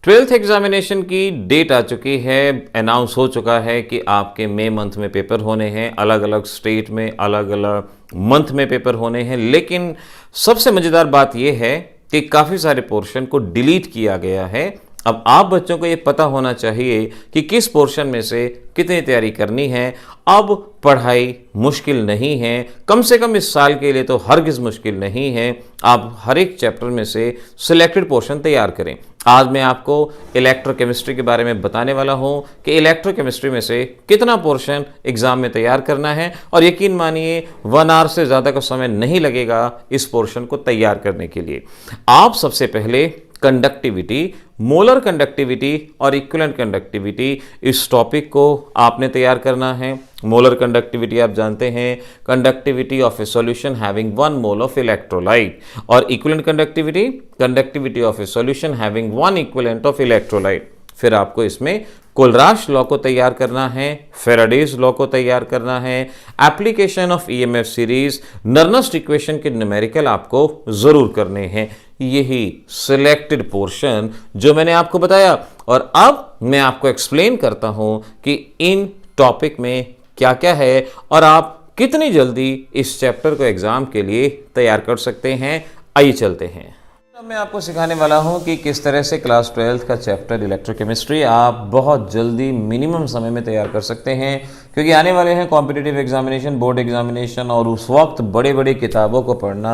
Twelfth examination की date आ चुकी है, अनाउंस हो चुका है कि आपके मई मंथ में पेपर होने हैं। अलग अलग स्टेट में अलग अलग मंथ में पेपर होने हैं, लेकिन सबसे मज़ेदार बात यह है कि काफ़ी सारे पोर्शन को डिलीट किया गया है। अब आप बच्चों को ये पता होना चाहिए कि किस पोर्शन में से कितनी तैयारी करनी है। अब पढ़ाई मुश्किल नहीं है, कम से कम इस साल के लिए तो हरगिज़ मुश्किल नहीं है। आप हर एक चैप्टर में से सिलेक्टेड पोर्शन तैयार करें। आज मैं आपको इलेक्ट्रोकेमिस्ट्री के बारे में बताने वाला हूं कि इलेक्ट्रोकेमिस्ट्री में से कितना पोर्शन एग्जाम में तैयार करना है, और यकीन मानिए 1 आवर से ज़्यादा का समय नहीं लगेगा इस पोर्शन को तैयार करने के लिए। आप सबसे पहले कंडक्टिविटी, मोलर कंडक्टिविटी और इक्विवेलेंट कंडक्टिविटी, इस टॉपिक को आपने तैयार करना है। मोलर कंडक्टिविटी आप जानते हैं, conductivity of a solution having 1 mole of electrolyte, और equivalent conductivity, conductivity of a solution having 1 equivalent of electrolyte. फिर आपको इसमें कोलराश लॉ को तैयार करना है, फेराडेज लॉ को तैयार करना है, application of EMF series, Nernst equation के न्यूमेरिकल आपको जरूर करने हैं। यही सिलेक्टेड पोर्शन जो मैंने आपको बताया, और अब मैं आपको एक्सप्लेन करता हूं कि इन टॉपिक में क्या क्या है और आप कितनी जल्दी इस चैप्टर को एग्जाम के लिए तैयार कर सकते हैं। आइए चलते हैं। अब मैं आपको सिखाने वाला हूं कि किस तरह से क्लास 12 का चैप्टर इलेक्ट्रोकेमिस्ट्री आप बहुत जल्दी मिनिमम समय में तैयार कर सकते हैं, क्योंकि आने वाले हैं कॉम्पिटिटिव एग्जामिनेशन, बोर्ड एग्जामिनेशन, और उस वक्त बड़े बड़े किताबों को पढ़ना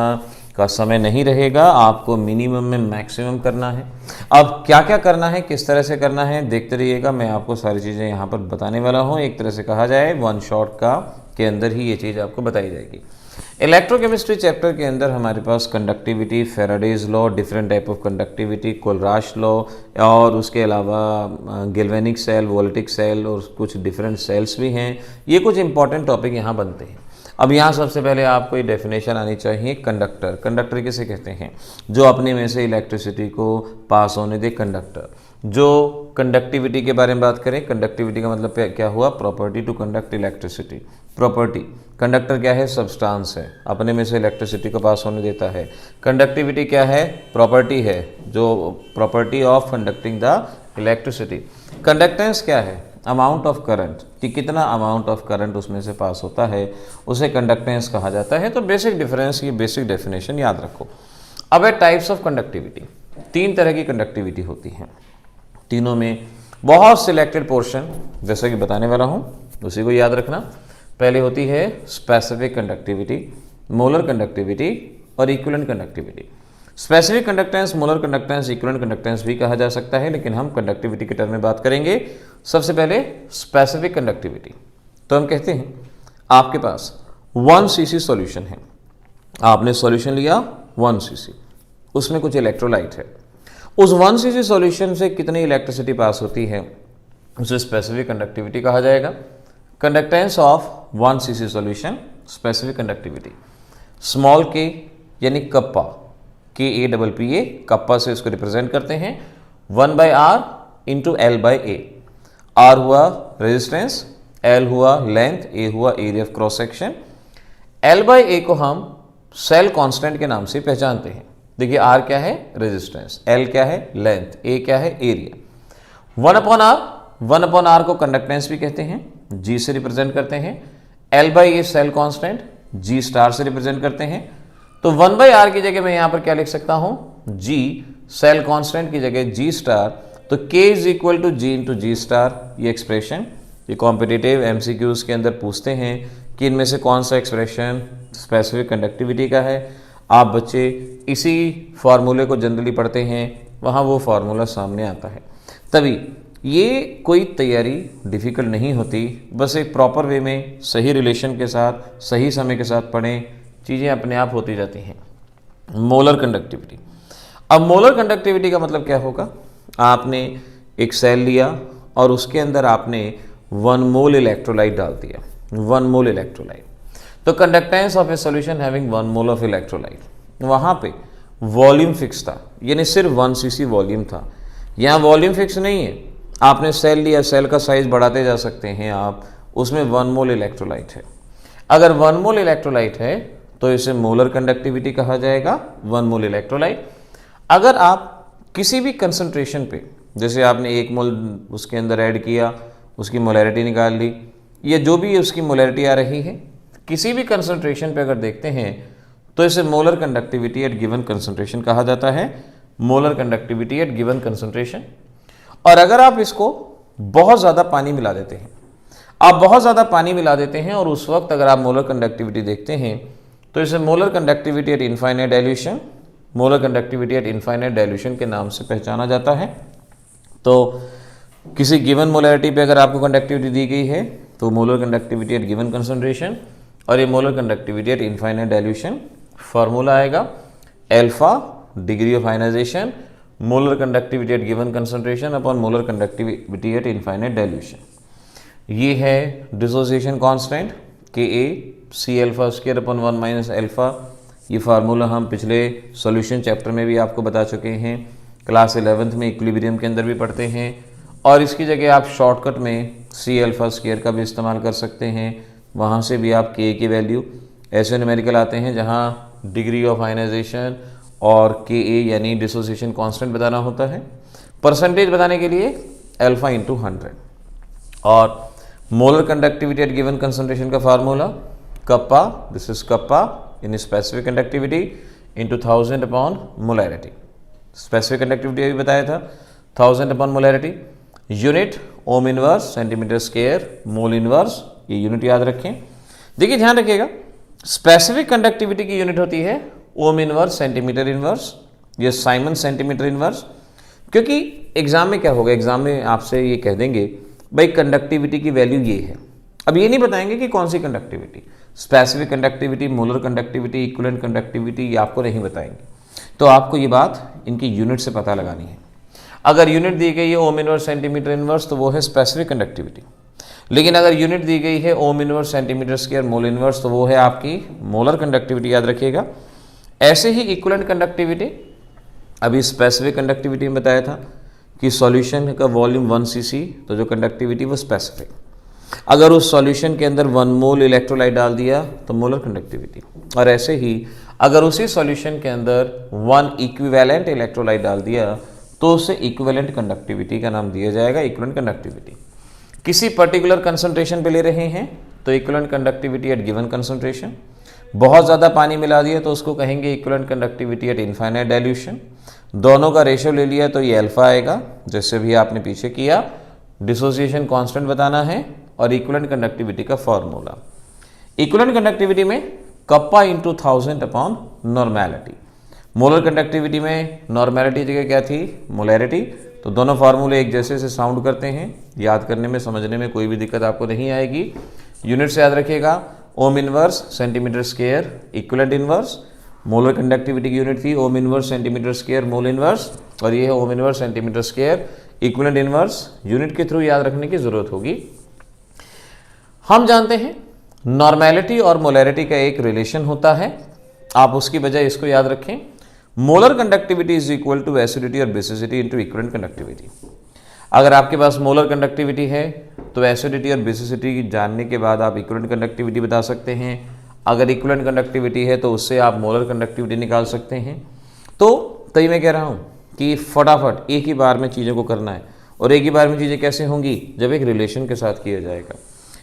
का समय नहीं रहेगा। आपको मिनिमम में मैक्सिमम करना है। अब क्या क्या करना है, किस तरह से करना है, देखते रहिएगा। मैं आपको सारी चीज़ें यहाँ पर बताने वाला हूँ। एक तरह से कहा जाए 1 शॉट का के अंदर ही ये चीज़ आपको बताई जाएगी। इलेक्ट्रोकेमिस्ट्री चैप्टर के अंदर हमारे पास conductivity, Faraday's law, different type of conductivity, Kohlrausch law, और उसके अलावा गैल्वेनिक सेल, वोल्टिक सेल, और कुछ डिफरेंट सेल्स भी हैं। ये कुछ इंपॉर्टेंट टॉपिक यहाँ बनते हैं। अब यहाँ सबसे पहले आपको ये डेफिनेशन आनी चाहिए। कंडक्टर, कंडक्टर किसे कहते हैं? जो अपने में से इलेक्ट्रिसिटी को पास होने दे, कंडक्टर। जो कंडक्टिविटी के बारे में बात करें, कंडक्टिविटी का मतलब क्या हुआ? Property to conduct electricity. Property, conductor क्या है? सब्सटेंस है, अपने में से इलेक्ट्रिसिटी को पास होने देता है। कंडक्टिविटी क्या है? प्रॉपर्टी है, जो property of conducting the electricity. Conductance क्या है? अमाउंट ऑफ करंट, कि कितना अमाउंट ऑफ करंट उसमें से पास होता है, उसे कंडक्टेंस कहा जाता है। तो बेसिक डिफरेंस, ये बेसिक डेफिनेशन याद रखो। अब है टाइप्स ऑफ कंडक्टिविटी। 3 तरह की कंडक्टिविटी होती हैं, तीनों में बहुत सिलेक्टेड पोर्शन जैसे कि बताने वाला हूँ, उसी को याद रखना। पहले होती है स्पेसिफिक कंडक्टिविटी, मोलर कंडक्टिविटी और equivalent conductivity. Specific conductance, molar conductance, equivalent conductance भी कहा जा सकता है, लेकिन हम कंडक्टिविटी के टर्म में बात करेंगे। सबसे पहले स्पेसिफिक कंडक्टिविटी। तो हम कहते हैं आपके पास 1 cc सॉल्यूशन है, आपने सॉल्यूशन लिया 1 cc, उसमें कुछ इलेक्ट्रोलाइट है। उस 1 cc सॉल्यूशन से कितनी इलेक्ट्रिसिटी पास होती है, उसे स्पेसिफिक कंडक्टिविटी कहा जाएगा। Conductance of 1 cc solution, specific conductivity. Small के यानी कप्पा, KAPPA, कप्पा से इसको रिप्रेजेंट करते हैं। 1/r into L/A। R हुआ रेजिस्टेंस, L हुआ लेंथ, A हुआ area of cross section. L/A को हम सेल कांस्टेंट के नाम से पहचानते हैं। देखिए R क्या है? रेजिस्टेंस, L क्या है? लेंथ, A क्या है? एरिया। 1/r, 1/r को कंडक्टेंस भी कहते हैं, G से रिप्रेजेंट करते हैं। L/A cell constant, G star से रिप्रेजेंट करते हैं। तो 1/r की जगह मैं यहां पर क्या लिख सकता हूं? G, सेल कांस्टेंट की जगह G स्टार, तो K is equal to G into G star. ये एक्सप्रेशन, ये कॉम्पिटिटिव MCQs के अंदर पूछते हैं कि इनमें से कौन सा एक्सप्रेशन स्पेसिफिक कंडक्टिविटी का है। आप बच्चे इसी फार्मूले को जनरली पढ़ते हैं, वहाँ वो फार्मूला सामने आता है। तभी ये कोई तैयारी डिफ़िकल्ट नहीं होती, बस एक प्रॉपर वे में सही रिलेशन के साथ, सही समय के साथ पढ़ें, चीज़ें अपने आप होती जाती हैं। Molar conductivity. अब मोलर कंडक्टिविटी का मतलब क्या होगा? आपने एक सेल लिया और उसके अंदर आपने 1 मोल इलेक्ट्रोलाइट डाल दिया, 1 मोल इलेक्ट्रोलाइट। तो conductance of a solution having 1 mole of electrolyte, वहाँ पे वॉल्यूम फिक्स था, यानी सिर्फ 1 cc वॉल्यूम था। यहाँ वॉल्यूम फिक्स नहीं है, आपने सेल लिया, सेल का साइज बढ़ाते जा सकते हैं आप, उसमें 1 मोल इलेक्ट्रोलाइट है। अगर 1 मोल इलेक्ट्रोलाइट है तो इसे मोलर कंडक्टिविटी कहा जाएगा, 1 मोल इलेक्ट्रोलाइट। अगर आप किसी भी कंसंट्रेशन पे जैसे आपने 1 मोल उसके अंदर ऐड किया, उसकी मोलैरिटी निकाल ली, या जो भी उसकी मोलैरिटी आ रही है, किसी भी कंसंट्रेशन पे अगर देखते हैं तो इसे molar conductivity at given concentration कहा जाता है, molar conductivity at given concentration. और अगर आप इसको बहुत ज़्यादा पानी मिला देते हैं, आप बहुत ज़्यादा पानी मिला देते हैं और उस वक्त अगर आप मोलर कंडक्टिविटी देखते हैं तो इसे molar conductivity at infinite dilution, molar conductivity at infinite dilution के नाम से पहचाना जाता है। तो किसी गिवन मोलैरिटी पे अगर आपको कंडक्टिविटी दी गई है तो molar conductivity at given concentration, और ये molar conductivity at infinite dilution. Formula आएगा alpha degree of ionisation, molar conductivity at given concentration upon molar conductivity at infinite dilution. ये है dissociation constant K A C alpha square upon 1 minus alpha. ये formula हम पिछले solution chapter में भी आपको बता चुके हैं, क्लास 11th में इक्विलिब्रियम के अंदर भी पढ़ते हैं, और इसकी जगह आप शॉर्टकट में सी अल्फा स्क्वायर का भी इस्तेमाल कर सकते हैं। वहाँ से भी आप के की वैल्यू ऐसे न्यूमेरिकल आते हैं जहाँ डिग्री ऑफ आयनाइजेशन और के ए यानी डिसोसिएशन कांस्टेंट बताना होता है। परसेंटेज बताने के लिए अल्फा इंटू 100, और molar conductivity at given concentration का formula kappa, this is kappa in specific conductivity into 1000 upon molarity. Specific conductivity अभी बताया था 1000 upon molarity. Unit ohm inverse centimetre square mole inverse, ये यूनिट याद रखें। देखिए ध्यान रखिएगा, स्पेसिफिक कंडक्टिविटी की यूनिट होती है ओम इनवर्स सेंटीमीटर इनवर्स, ये साइमन सेंटीमीटर इनवर्स। क्योंकि एग्जाम में क्या होगा, एग्जाम में आपसे ये कह देंगे भाई कंडक्टिविटी की वैल्यू ये है, अब ये नहीं बताएंगे कि कौन सी conductivity, specific conductivity, molar conductivity, equivalent conductivity, ये आपको नहीं बताएंगे। तो आपको ये बात इनकी यूनिट से पता लगानी है। अगर यूनिट दी गई है ओम इनवर्स सेंटीमीटर इनवर्स तो वो है स्पेसिफिक कंडक्टिविटी, लेकिन अगर यूनिट दी गई है ohm inverse centimetre square mole inverse तो वो है आपकी मोलर कंडक्टिविटी, याद रखिएगा। ऐसे ही इक्विवेलेंट कंडक्टिविटी, अभी स्पेसिफिक कंडक्टिविटी में बताया था कि सॉल्यूशन का वॉल्यूम 1 cc, तो जो कंडक्टिविटी वो स्पेसिफिक। अगर उस सॉल्यूशन के अंदर 1 मोल इलेक्ट्रोलाइट डाल दिया तो मोलर कंडक्टिविटी, और ऐसे ही अगर उसी सॉल्यूशन के अंदर 1 इक्विवेलेंट इलेक्ट्रोलाइट डाल दिया तो उसे इक्विवेलेंट कंडक्टिविटी का नाम दिया जाएगा, इक्विवेलेंट कंडक्टिविटी। किसी पर्टिकुलर कंसंट्रेशन पे ले रहे हैं तो equivalent conductivity at given concentration. बहुत ज़्यादा पानी मिला दिया तो उसको कहेंगे equivalent conductivity at infinite dilution. दोनों का रेशियो ले लिया तो ये अल्फा आएगा, जैसे भी आपने पीछे किया। डिसोसिएशन कांस्टेंट बताना है और इक्विवेलेंट कंडक्टिविटी का फॉर्मूला। इक्विवेलेंट कंडक्टिविटी में kappa into 1000 upon normality. Molar conductivity में नॉर्मेलिटी जगह क्या थी, मोलैरिटी। तो दोनों फार्मूले एक जैसे से साउंड करते हैं, याद करने में समझने में कोई भी दिक्कत आपको नहीं आएगी। यूनिट से याद रखिएगा, ओम inverse centimetre square equivalent inverse. Molar conductivity की यूनिट थी ओम inverse centimetre square mole inverse, और ये है ohm inverse centimetre square equivalent inverse. Unit के थ्रू याद रखने की जरूरत होगी। हम जानते हैं नॉर्मेलिटी और मोलैरिटी का एक रिलेशन होता है, आप उसकी बजाय इसको याद रखें, molar conductivity is equal to acidity और बेसिसिटी इंटू इक्विवेलेंट कंडक्टिविटी। अगर आपके पास मोलर कंडक्टिविटी है तो एसिडिटी और बेसिसिटी जानने के बाद आप इक्विवेलेंट कंडक्टिविटी बता सकते हैं। अगर इक्विवेलेंट कंडक्टिविटी है तो उससे आप मोलर कंडक्टिविटी निकाल सकते हैं। तो तभी मैं कह रहा हूँ कि फटाफट एक ही बार में चीज़ों को करना है, और एक ही बार में चीज़ें कैसे होंगी, जब एक रिलेशन के साथ किया जाएगा।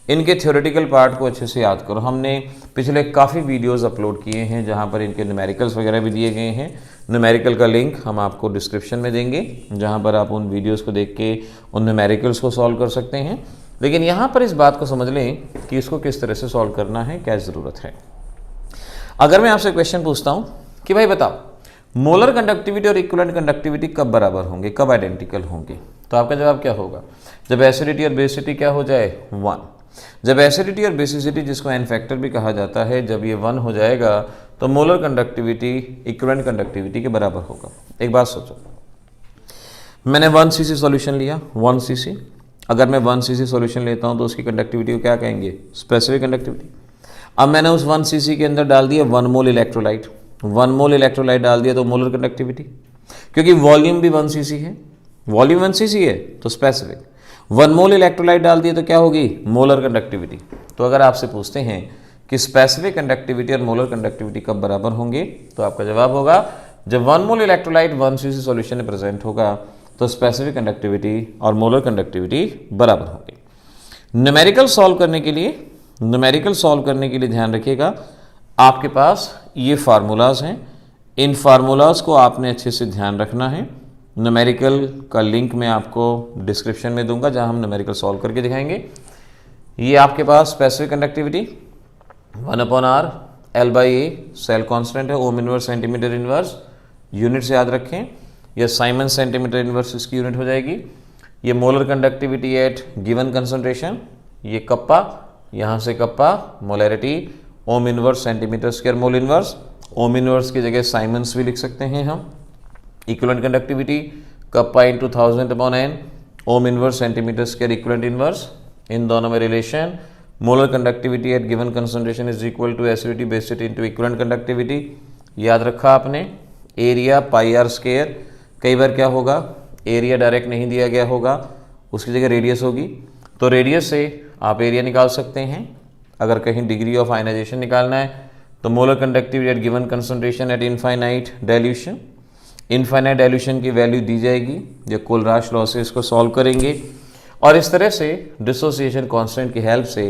इनके थ्योरेटिकल पार्ट को अच्छे से याद करो। हमने पिछले काफ़ी वीडियोस अपलोड किए हैं जहां पर इनके न्यूमेरिकल्स वगैरह भी दिए गए हैं। न्यूमेरिकल का लिंक हम आपको डिस्क्रिप्शन में देंगे, जहां पर आप उन वीडियोस को देख के उन न्यूमेरिकल्स को सॉल्व कर सकते हैं। लेकिन यहाँ पर इस बात को समझ लें कि इसको किस तरह से सॉल्व करना है, क्या ज़रूरत है। अगर मैं आपसे क्वेश्चन पूछता हूँ कि भाई बताओ मोलर कंडक्टिविटी और इक्विवेलेंट कंडक्टिविटी कब बराबर होंगे, कब आइडेंटिकल होंगे, तो आपका जवाब क्या होगा, जब एसिडिटी और बेसिसिटी क्या हो जाए 1। जब एसिडिटी और बेसिसिटी, जिसको एन फैक्टर भी कहा जाता है, जब ये 1 हो जाएगा तो मोलर कंडक्टिविटी इक्विवेलेंट कंडक्टिविटी के बराबर होगा। एक बात सोचो, मैंने 1 cc सॉल्यूशन लिया, 1 cc। अगर मैं 1 cc सॉल्यूशन लेता हूं तो उसकी कंडक्टिविटी को क्या कहेंगे, स्पेसिफिक कंडक्टिविटी। अब मैंने उस 1 cc के अंदर डाल दिया 1 मोल इलेक्ट्रोलाइट, 1 मोल इलेक्ट्रोलाइट डाल दिया तो मोलर कंडक्टिविटी, क्योंकि वॉल्यूम भी 1 cc है, वॉल्यूम 1 cc है तो स्पेसिफिक। 1 मोल इलेक्ट्रोलाइट डाल दिए तो क्या होगी, मोलर कंडक्टिविटी। तो अगर आपसे पूछते हैं कि स्पेसिफिक कंडक्टिविटी और मोलर कंडक्टिविटी कब बराबर होंगे, तो आपका जवाब होगा जब 1 मोल इलेक्ट्रोलाइट 1 cc सॉल्यूशन में प्रेजेंट होगा तो स्पेसिफिक कंडक्टिविटी और मोलर कंडक्टिविटी बराबर होंगे। न्यूमेरिकल सॉल्व करने के लिए ध्यान रखिएगा, आपके पास ये फार्मूलाज हैं, इन फार्मूलाज को आपने अच्छे से ध्यान रखना है। न्यूमेरिकल का लिंक मैं आपको डिस्क्रिप्शन में दूंगा, जहां हम न्यूमेरिकल सॉल्व करके दिखाएंगे। ये आपके पास specific conductivity 1/r L/A cell constant है, ohm inverse centimetre inverse, unit से याद रखें, यह साइमन सेंटीमीटर इनवर्स इसकी यूनिट हो जाएगी। ये molar conductivity at given concentration, ये कप्पा, यहाँ से kappa, molarity ohm inverse centimetre square mole inverse, ohm inverse की जगह साइमन्स भी लिख सकते हैं हम। Equivalent conductivity kappa into 1000/n, ohm inverse centimetre square equivalent inverse, इन दोनों में relation. Molar conductivity at given concentration is equal to acidity basicity into equivalent conductivity, याद रखा आपने। एरिया पाई आर स्क्वायर, कई बार क्या होगा, एरिया डायरेक्ट नहीं दिया गया होगा, उसकी जगह रेडियस होगी, तो रेडियस से आप एरिया निकाल सकते हैं। अगर कहीं डिग्री ऑफ आयनाइजेशन निकालना है तो molar conductivity at given concentration eight infinite dilution, infinite dilution की वैल्यू दी जाएगी, जो कोलराश लॉ से इसको सॉल्व करेंगे, और इस तरह से डिसोसिएशन कांस्टेंट की हेल्प से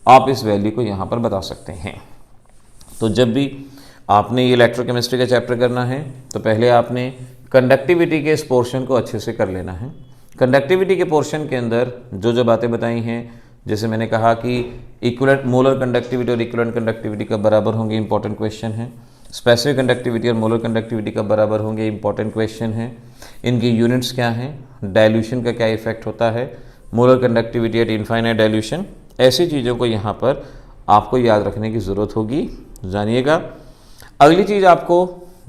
आप इस वैल्यू को यहाँ पर बता सकते हैं। तो जब भी आपने ये इलेक्ट्रोकेमिस्ट्री का चैप्टर करना है तो पहले आपने कंडक्टिविटी के इस पोर्शन को अच्छे से कर लेना है। कंडक्टिविटी के पोर्शन के अंदर जो जो बातें बताई हैं, जैसे मैंने कहा कि इक्विवेलेंट मोलर कंडक्टिविटी और इक्विवेलेंट कंडक्टिविटी कब बराबर होंगे, इंपॉर्टेंट क्वेश्चन है। स्पेसिफिक कंडक्टिविटी और मोलर कंडक्टिविटी कब बराबर होंगे, इंपॉर्टेंट क्वेश्चन है। इनकी यूनिट्स क्या हैं, डाइल्यूशन का क्या इफेक्ट होता है, molar conductivity at infinite dilution, ऐसी चीज़ों को यहाँ पर आपको याद रखने की ज़रूरत होगी, जानिएगा। अगली चीज़ आपको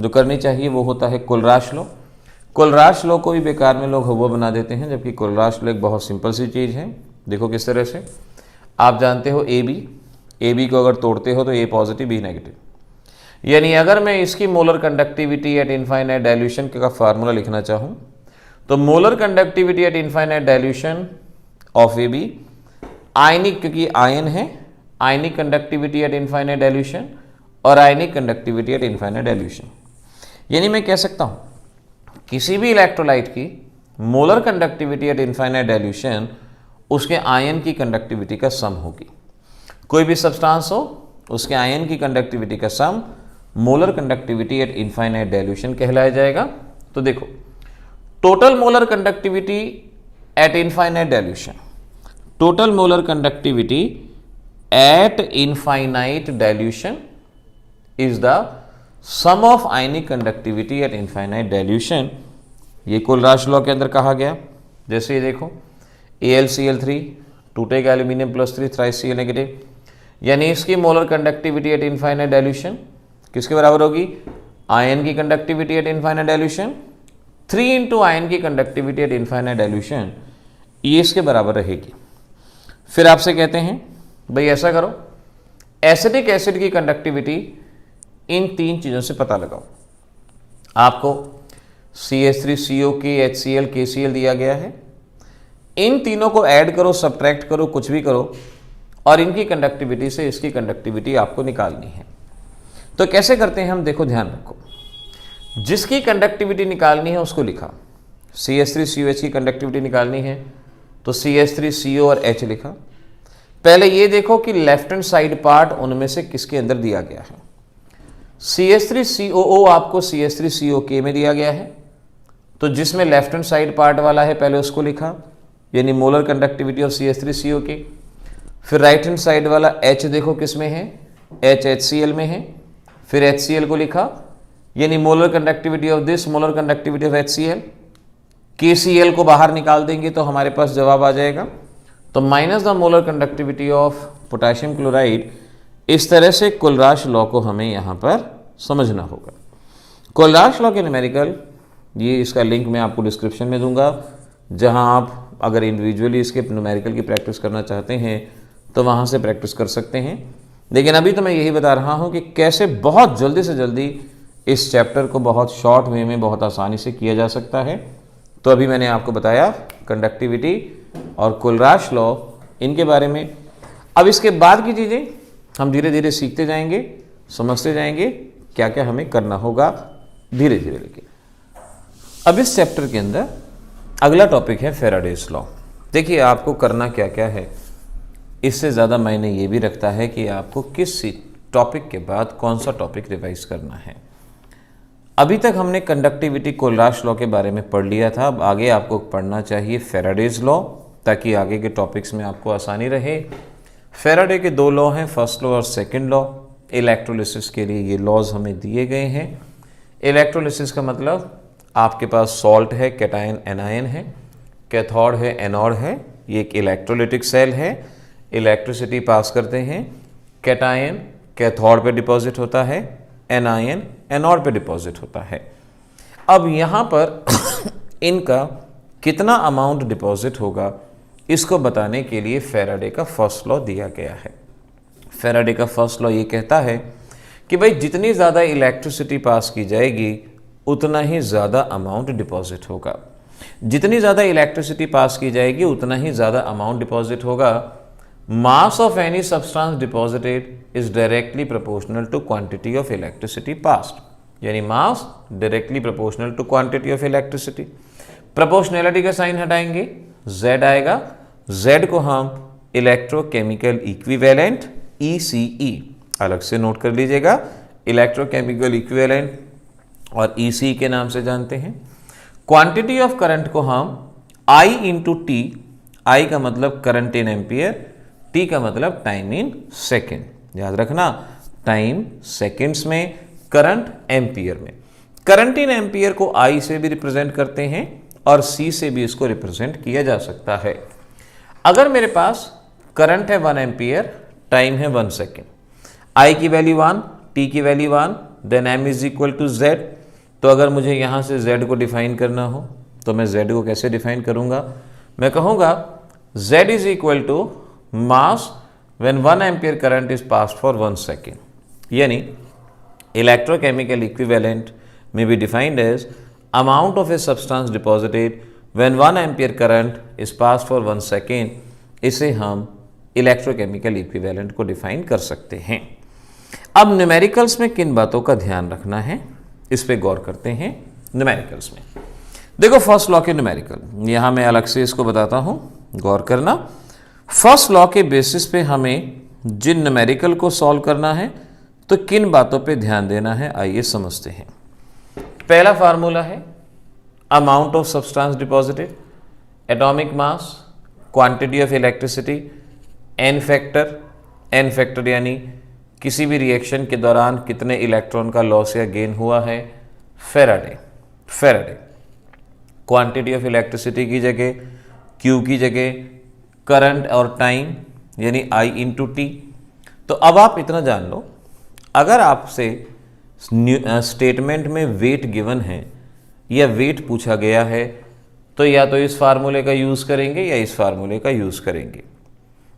जो करनी चाहिए वो होता है कोलराश लॉ। कोलराश लॉ को भी बेकार में लोग हुआ बना देते हैं, जबकि कोलराश लॉ एक बहुत सिंपल सी चीज़ है। देखो किस तरह से, आप जानते हो ए बी को अगर तोड़ते हो तो ए पॉजिटिव बी नेगेटिव, यानी अगर मैं इसकी molar conductivity at infinite dilution का फार्मूला लिखना चाहूँ तो molar conductivity at infinite dilution of A B, ionic, क्योंकि आयन है, ionic conductivity at infinite dilution और ionic conductivity at infinite dilution. यानी मैं कह सकता हूँ किसी भी इलेक्ट्रोलाइट की molar conductivity at infinite dilution उसके आयन की कंडक्टिविटी का सम होगी। कोई भी सब्सटेंस हो उसके आयन की कंडक्टिविटी का sum molar conductivity at infinite dilution कहलाया जाएगा। तो देखो, total molar conductivity at infinite dilution, total molar conductivity at infinite dilution is the sum of ionic conductivity at infinite dilution. ये कोलराश लॉ के अंदर कहा गया। जैसे ये देखो, AlCl3 टूटेगा एल्यूमिनियम +3 थ्राइस Cl नेगेटिव, यानी इसकी molar conductivity at infinite dilution किसके बराबर होगी, आयन की conductivity at infinite dilution 3 into ion की कंडक्टिविटी एट इनफाइनाइट डाइल्यूशन, ये इसके बराबर रहेगी। फिर आपसे कहते हैं भाई ऐसा करो, एसिटिक एसिड की कंडक्टिविटी इन तीन चीज़ों से पता लगाओ। आपको CH3CO के HCl KCl दिया गया है, इन तीनों को ऐड करो, सब्ट्रैक्ट करो, कुछ भी करो, और इनकी कंडक्टिविटी से इसकी कंडक्टिविटी आपको निकालनी है। तो कैसे करते हैं हम, देखो ध्यान रखो, जिसकी कंडक्टिविटी निकालनी है उसको लिखा। CH3COH की कंडक्टिविटी निकालनी है तो CH3CO और H लिखा। पहले ये देखो कि लेफ्ट हैंड साइड पार्ट उनमें से किसके अंदर दिया गया है। CH3COO आपको CH3COK में दिया गया है, तो जिसमें लेफ्ट हैंड साइड पार्ट वाला है पहले उसको लिखा, यानी मोलर कंडक्टिविटी ऑफ CH3COK। फिर राइट हैंड साइड वाला H देखो किस में है, H HCl में है, फिर HCl को लिखा, यानी molar conductivity of this, molar conductivity of HCl। KCl को बाहर निकाल देंगे तो हमारे पास जवाब आ जाएगा, तो minus the molar conductivity of potassium chloride. इस तरह से कोलराश लॉ को हमें यहाँ पर समझना होगा। कोलराश लॉ के न्यूमेरिकल, ये इसका लिंक मैं आपको डिस्क्रिप्शन में दूंगा, जहाँ आप अगर इंडिविजुअली इसके न्यूमेरिकल की प्रैक्टिस करना चाहते हैं तो वहाँ से प्रैक्टिस कर सकते हैं। लेकिन अभी तो मैं यही बता रहा हूँ कि कैसे बहुत जल्दी से जल्दी इस चैप्टर को बहुत शॉर्ट वे में बहुत आसानी से किया जा सकता है। तो अभी मैंने आपको बताया कंडक्टिविटी और कोलराश लॉ, इनके बारे में। अब इसके बाद की चीज़ें हम धीरे धीरे सीखते जाएंगे, समझते जाएंगे, क्या क्या हमें करना होगा धीरे धीरे। लेके अब इस चैप्टर के अंदर अगला टॉपिक है फेराडेज लॉ। देखिए आपको करना क्या क्या है, इससे ज़्यादा मायने ये भी रखता है कि आपको किस टॉपिक के बाद कौन सा टॉपिक रिवाइज करना है। अभी तक हमने कंडक्टिविटी कोलराश लॉ के बारे में पढ़ लिया था, अब आगे आपको पढ़ना चाहिए फेराडेज लॉ, ताकि आगे के टॉपिक्स में आपको आसानी रहे। फेराडे के दो लॉ हैं, फर्स्ट लॉ और सेकंड लॉ। इलेक्ट्रोलिसिस के लिए ये लॉज हमें दिए गए हैं। इलेक्ट्रोलिसिस का मतलब आपके पास सॉल्ट है, कैटायन एनायन है, कैथोड है, एनोड है, ये एक इलेक्ट्रोलिटिक सेल है, इलेक्ट्रिसिटी पास करते हैं। कैटायन कैथोड पे डिपॉजिट होता है, एनायन एनोड पे डिपॉजिट होता है। अब यहाँ पर इनका कितना अमाउंट डिपॉजिट होगा, इसको बताने के लिए फेराडे का फर्स्ट लॉ दिया गया है। फेराडे का फर्स्ट लॉ ये कहता है कि भाई जितनी ज़्यादा इलेक्ट्रिसिटी पास की जाएगी उतना ही ज़्यादा अमाउंट डिपॉजिट होगा। जितनी ज़्यादा इलेक्ट्रिसिटी पास की जाएगी उतना ही ज़्यादा अमाउंट डिपॉजिट होगा। Mass of any substance deposited is directly proportional to quantity of electricity passed, यानी mass directly proportional to quantity of electricity. Proportionality का साइन हटाएंगे, Z आएगा, Z को हम इलेक्ट्रोकेमिकल इक्विवेलेंट ECE अलग से नोट कर लीजिएगा, इलेक्ट्रोकेमिकल इक्विवेलेंट और ECE के नाम से जानते हैं। क्वांटिटी ऑफ करंट को हम I इंटू टी, I का मतलब करंट इन एम्पियर, T का मतलब टाइम इन सेकेंड। याद रखना, टाइम सेकेंड्स में, करंट एम्पियर में। करंट इन एम्पियर को I से भी रिप्रेजेंट करते हैं और C से भी इसको रिप्रेजेंट किया जा सकता है। अगर मेरे पास करंट है 1 एम्पियर, टाइम है 1 सेकेंड, I की वैल्यू 1, T की value 1, then M is equal to Z। तो अगर मुझे यहाँ से Z को डिफाइन करना हो तो मैं Z को कैसे डिफाइन करूँगा? मैं कहूँगा Z is equal to mass when 1 ampere current is passed for 1 second, यानी इलेक्ट्रोकेमिकल इक्विवेलेंट में be defined as amount of a substance deposited when 1 ampere current is passed for 1 second। इसे हम electrochemical equivalent को define कर सकते हैं। अब numericals में किन बातों का ध्यान रखना है, इस पे गौर करते हैं। न्यूमेरिकल्स में देखो फर्स्ट लॉ के न्यूमेरिकल, यहां मैं अलग से इसको बताता हूं, गौर करना। फर्स्ट लॉ के बेसिस पे हमें जिन न्यूमेरिकल को सॉल्व करना है तो किन बातों पे ध्यान देना है, आइए समझते हैं। पहला फार्मूला है amount of substance deposited, atomic mass, quantity of electricity, N factor यानी किसी भी रिएक्शन के दौरान कितने इलेक्ट्रॉन का लॉस या गेन हुआ है, फेराडे। क्वांटिटी ऑफ इलेक्ट्रिसिटी की जगह Q की जगह करंट और टाइम यानी I इंटू टी। तो अब आप इतना जान लो, अगर आपसे स्टेटमेंट में वेट गिवन है या वेट पूछा गया है तो या तो इस फार्मूले का यूज़ करेंगे या इस फार्मूले का यूज़ करेंगे।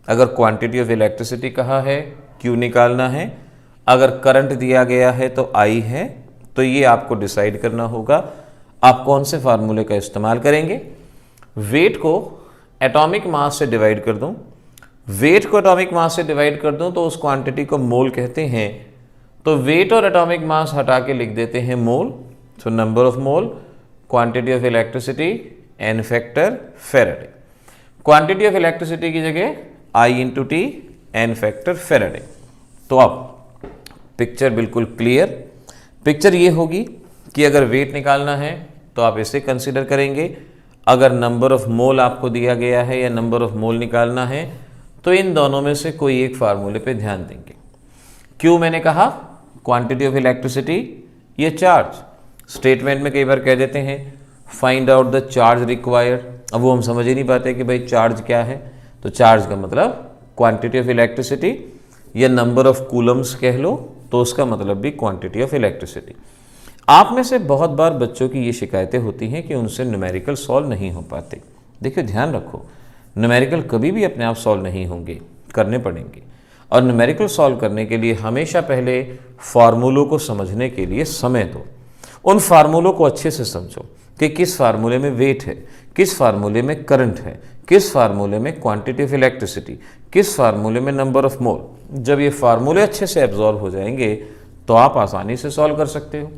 अगर क्वांटिटी ऑफ इलेक्ट्रिसिटी कहा है, Q निकालना है, अगर करंट दिया गया है तो I है, तो ये आपको डिसाइड करना होगा आप कौन से फार्मूले का इस्तेमाल करेंगे। वेट को एटॉमिक मास से डिवाइड कर दूं, तो उस क्वांटिटी को मोल कहते हैं। तो वेट और एटॉमिक मास हटा के लिख देते हैं mole. So number of mole, quantity of electricity, N factor, Faraday. Quantity of electricity की जगह I into T, N factor, Faraday. तो अब पिक्चर बिल्कुल क्लियर। पिक्चर ये होगी कि अगर वेट निकालना है तो आप इसे कंसीडर करेंगे, अगर नंबर ऑफ मोल आपको दिया गया है या नंबर ऑफ मोल निकालना है तो इन दोनों में से कोई एक फार्मूले पे ध्यान देंगे। क्यों मैंने कहा क्वांटिटी ऑफ इलेक्ट्रिसिटी, ये चार्ज स्टेटमेंट में कई बार कह देते हैं find out the charge required. अब वो हम समझ ही नहीं पाते कि भाई चार्ज क्या है, तो चार्ज का मतलब क्वांटिटी ऑफ इलेक्ट्रिसिटी या नंबर ऑफ कूलम्स कह लो, तो उसका मतलब भी क्वांटिटी ऑफ इलेक्ट्रिसिटी। आप में से बहुत बार बच्चों की ये शिकायतें होती हैं कि उनसे न्यूमेरिकल सॉल्व नहीं हो पाते। देखिए ध्यान रखो, न्यूमेरिकल कभी भी अपने आप सॉल्व नहीं होंगे, करने पड़ेंगे। और न्यूमेरिकल सॉल्व करने के लिए हमेशा पहले फार्मूलों को समझने के लिए समय दो। उन फार्मूलों को अच्छे से समझो कि किस फार्मूले में वेट है, किस फार्मूले में करंट है, किस फार्मूले में क्वांटिटी ऑफ इलेक्ट्रिसिटी, किस फार्मूले में नंबर ऑफ मोल। जब ये फार्मूले अच्छे से एब्जॉर्व हो जाएंगे तो आप आसानी से सॉल्व कर सकते हो।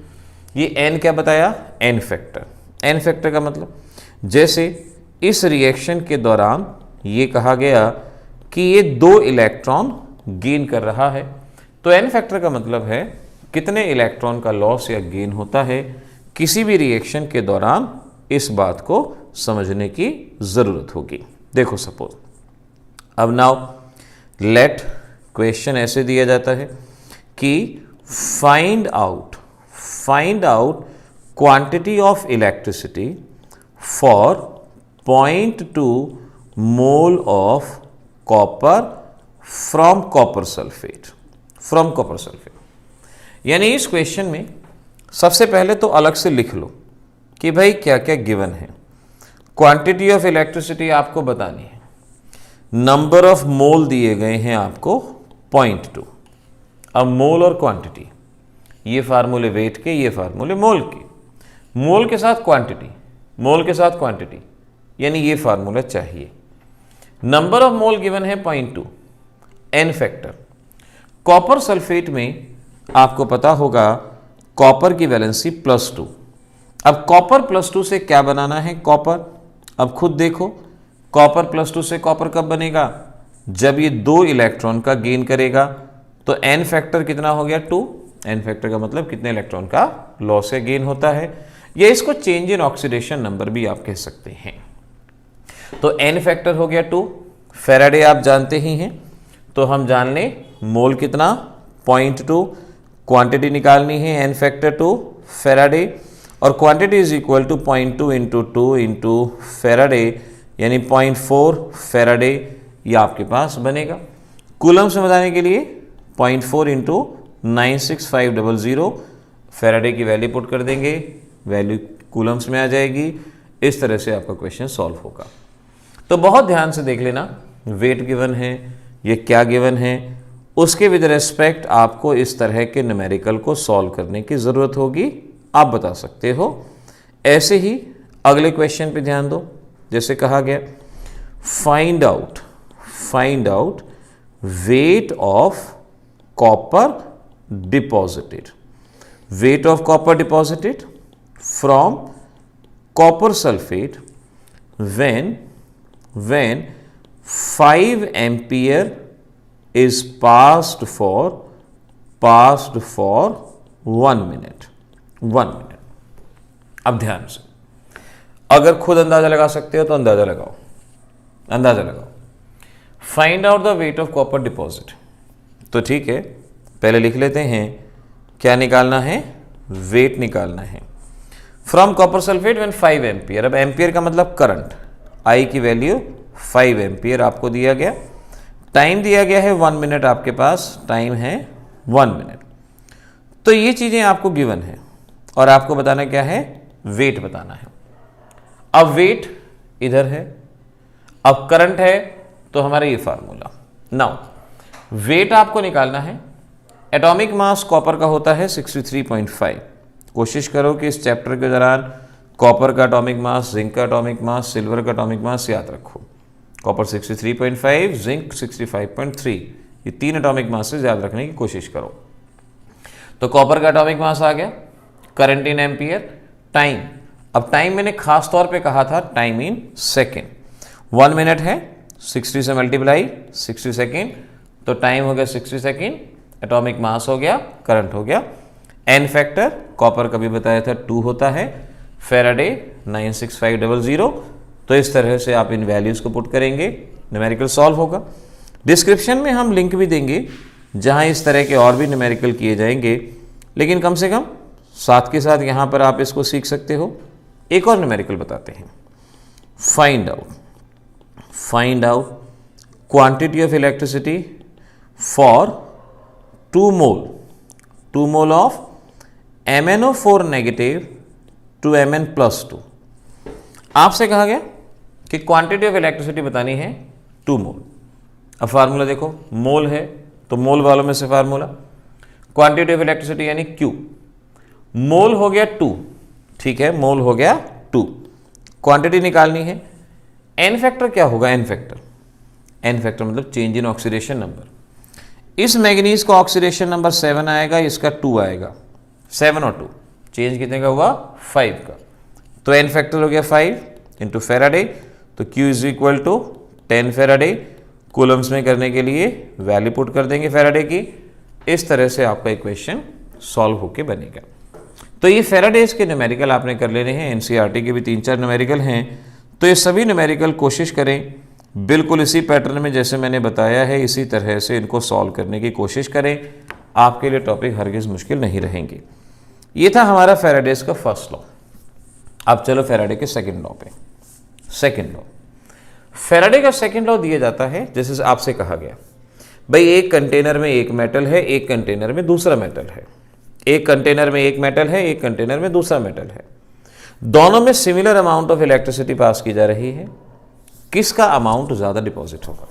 ये एन क्या बताया, एन फैक्टर। एन फैक्टर का मतलब जैसे इस रिएक्शन के दौरान ये कहा गया कि ये 2 इलेक्ट्रॉन गेन कर रहा है, तो n फैक्टर का मतलब है कितने इलेक्ट्रॉन का लॉस या गेन होता है किसी भी रिएक्शन के दौरान। इस बात को समझने की ज़रूरत होगी। देखो सपोज अब नाउ लेट क्वेश्चन ऐसे दिया जाता है कि find out quantity of electricity for 0.2 mole of copper from copper sulphate. यानी इस क्वेश्चन में सबसे पहले तो अलग से लिख लो कि भाई क्या क्या गिवन है। क्वांटिटी ऑफ इलेक्ट्रिसिटी आपको बतानी है, नंबर ऑफ मोल दिए गए हैं आपको 0.2। अब मोल और क्वांटिटी, ये फार्मूले वेट के, ये फार्मूले मोल के, मोल के साथ क्वांटिटी, यानी ये फार्मूला चाहिए। नंबर ऑफ मोल गिवन है 0.2, n फैक्टर। कॉपर सल्फेट में आपको पता होगा कॉपर की वैलेंसी +2। अब कॉपर +2 से क्या बनाना है कॉपर, अब खुद देखो कॉपर +2 से कॉपर कब बनेगा, जब ये 2 इलेक्ट्रॉन का गेन करेगा। तो n फैक्टर कितना हो गया 2। n फैक्टर का मतलब कितने इलेक्ट्रॉन का लॉस या गेन होता है, या इसको चेंज इन ऑक्सीडेशन नंबर भी आप कह सकते हैं। तो n फैक्टर हो गया 2। फैराडे आप जानते ही हैं, तो हम जान लें मोल कितना 0.2, क्वांटिटी निकालनी है n फैक्टर 2 फैराडे, और quantity is equal to 0.2 into 2 into Faraday, यानी 0.4 फैराडे। ये आपके पास बनेगा। कूलम्स में बताने के लिए 0.4 इंटू 96500 फैराडे की वैल्यू पुट कर देंगे, वैल्यू कूलम्स में आ जाएगी। इस तरह से आपका क्वेश्चन सॉल्व होगा। तो बहुत ध्यान से देख लेना, वेट गिवन है, ये क्या गिवन है, उसके विद रेस्पेक्ट आपको इस तरह के न्यूमेरिकल को सॉल्व करने की ज़रूरत होगी, आप बता सकते हो। ऐसे ही अगले क्वेश्चन पे ध्यान दो, जैसे कहा गया find out wait of copper deposited from copper sulphate when 5 ampere is passed for 1 minute। अब ध्यान से, अगर खुद अंदाजा लगा सकते हो तो अंदाजा लगाओ। Find out the wait of copper deposit. तो ठीक है, पहले लिख लेते हैं क्या निकालना है, वेट निकालना है। From copper sulphate when 5 ampere. अब एम्पियर का मतलब करंट, आई की वैल्यू 5 एम्पियर आपको दिया गया, टाइम दिया गया है 1 मिनट, आपके पास टाइम है 1 मिनट। तो ये चीज़ें आपको गिवन है और आपको बताना क्या है, वेट बताना है। अब वेट इधर है, अब करंट है, तो हमारा ये फार्मूला। नाउ वेट आपको निकालना है। एटॉमिक मास कॉपर का होता है 63.5। कोशिश करो कि इस चैप्टर के दौरान कॉपर का एटॉमिक मास, जिंक का एटॉमिक मास, सिल्वर का एटॉमिक मास याद रखो। कॉपर 63.5, जिंक 65.3, ये 3 एटॉमिक मासेस याद रखने की कोशिश करो। तो कॉपर का एटॉमिक मास आ गया, करंट इन एम्पियर, टाइम। अब टाइम मैंने खास तौर पे कहा था टाइम इन सेकेंड। 1 मिनट है, 60 से मल्टीप्लाई 60 सेकेंड, तो टाइम हो गया 60 सेकेंड, एटॉमिक मास हो गया, करंट हो गया। एन फैक्टर कॉपर का भी बताया था 2 होता है, फैराडे 96500। तो इस तरह से आप इन वैल्यूज़ को पुट करेंगे, न्यूमेरिकल सॉल्व होगा। डिस्क्रिप्शन में हम लिंक भी देंगे जहां इस तरह के और भी न्यूमेरिकल किए जाएंगे, लेकिन कम से कम साथ के साथ यहाँ पर आप इसको सीख सकते हो। एक और न्यूमेरिकल बताते हैं। Find out quantity of electricity for 2 mole of MnO4 negative to Mn+2। आपसे कहा गया कि क्वांटिटी ऑफ इलेक्ट्रिसिटी बतानी है 2 मोल। अब फार्मूला देखो, मोल है तो मोल वालों में से फार्मूला, क्वांटिटी ऑफ इलेक्ट्रिसिटी यानी Q। मोल हो गया 2, ठीक है, मोल हो गया 2, क्वांटिटी निकालनी है। एन फैक्टर क्या होगा, एन फैक्टर मतलब चेंज इन ऑक्सीडेशन नंबर। इस मैग्नीज का ऑक्सीडेशन नंबर 7 आएगा, इसका 2 आएगा, 7 और 2 चेंज कितने का हुआ, 5 का। तो एन फैक्टर हो गया 5, इंटू फेराडे, तो Q is equal to 10 Faraday. Coulombs में करने के लिए वैल्यू पुट कर देंगे फेराडे की। इस तरह से आपका इक्वेशन सॉल्व होके बनेगा। तो ये फेराडेज के न्यूमेरिकल आपने कर लेने हैं। एनसीईआरटी के भी 3-4 न्यूमेरिकल हैं, तो ये सभी न्यूमेरिकल कोशिश करें बिल्कुल इसी पैटर्न में जैसे मैंने बताया है, इसी तरह से इनको सॉल्व करने की कोशिश करें। आपके लिए टॉपिक हरगिज मुश्किल नहीं रहेंगे। ये था हमारा फेराडेज का फर्स्ट लॉ। अब चलो फेराडे के सेकंड लॉ पे। सेकंड लॉ, फेराडे का सेकंड लॉ दिया जाता है जैसे आपसे कहा गया, भाई एक कंटेनर में एक मेटल है, एक कंटेनर में दूसरा मेटल है। एक कंटेनर में एक मेटल है, एक कंटेनर में दूसरा मेटल है। दोनों में similar amount of electricity pass की जा रही है। किसका अमाउंट ज्यादा डिपॉजिट होगा?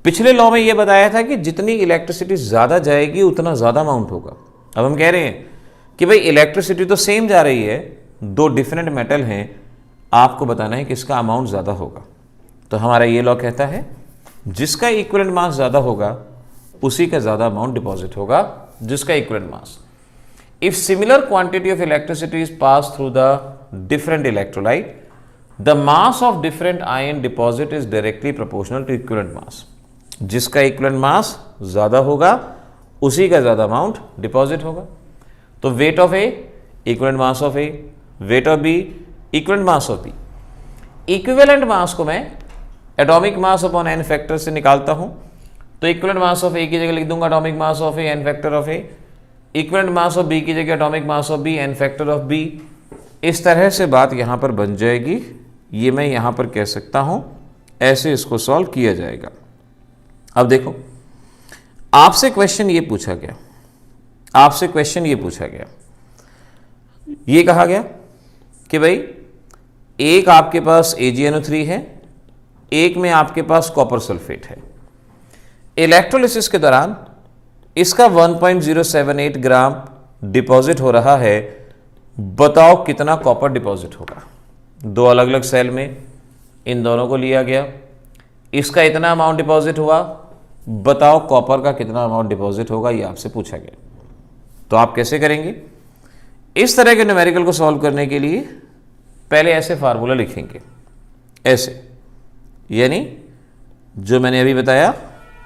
पिछले लॉ में यह बताया था कि जितनी इलेक्ट्रिसिटी ज्यादा जाएगी उतना ज्यादा अमाउंट होगा। अब हम कह रहे हैं कि भाई इलेक्ट्रिसिटी तो सेम जा रही है, दो डिफरेंट मेटल हैं, आपको बताना है किसका अमाउंट ज्यादा होगा। तो हमारा ये लॉ कहता है जिसका इक्विवेलेंट मास ज्यादा होगा उसी का ज्यादा अमाउंट डिपॉजिट होगा, जिसका equivalent mass. If similar quantity of electricity is pass through the different electrolyte, the mass of different ion deposit is directly proportional to equivalent mass. जिसका इक्विवेलेंट मास ज्यादा होगा उसी का ज्यादा अमाउंट डिपॉजिट होगा। तो weight of A equivalent mass of A, weight of B equivalent mass of B. Equivalent mass को मैं atomic mass upon N factor से निकालता हूं, तो इक्विवेलेंट मास ऑफ ए की जगह लिख दूंगा atomic mass of A N factor of A, equivalent mass of B की जगह atomic mass of B N factor of B. इस तरह से बात यहां पर बन जाएगी। ये मैं यहां पर कह सकता हूं, ऐसे इसको सॉल्व किया जाएगा। अब देखो, आपसे क्वेश्चन ये पूछा गया, आपसे क्वेश्चन ये पूछा गया, ये कहा गया कि भाई एक आपके पास AgNO3 है, एक में आपके पास कॉपर सल्फेट है। इलेक्ट्रोलिसिस के दौरान इसका 1.078 ग्राम डिपॉजिट हो रहा है। बताओ कितना कॉपर डिपॉजिट होगा? दो अलग अलग सेल में इन दोनों को लिया गया, इसका इतना अमाउंट डिपॉजिट हुआ, बताओ कॉपर का कितना अमाउंट डिपॉजिट होगा, ये आपसे पूछा गया। तो आप कैसे करेंगे? इस तरह के न्यूमेरिकल को सॉल्व करने के लिए पहले ऐसे फार्मूला लिखेंगे, ऐसे, यानी जो मैंने अभी बताया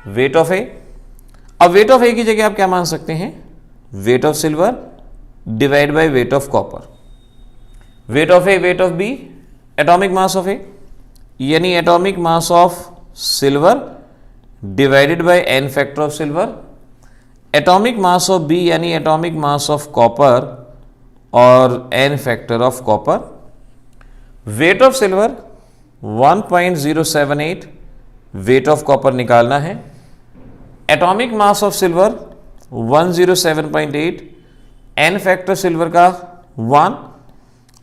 वेट ऑफ ए। अब वेट ऑफ ए की जगह आप क्या मान सकते हैं? Weight of silver divide by weight of copper. Weight of A, weight of B, atomic mass of A, यानी atomic mass of silver divided by N factor of silver. Atomic mass of B यानी atomic mass of copper और N factor of copper. Weight of silver 1.078, weight of copper निकालना है। Atomic mass of silver 107.8, N factor silver का 1,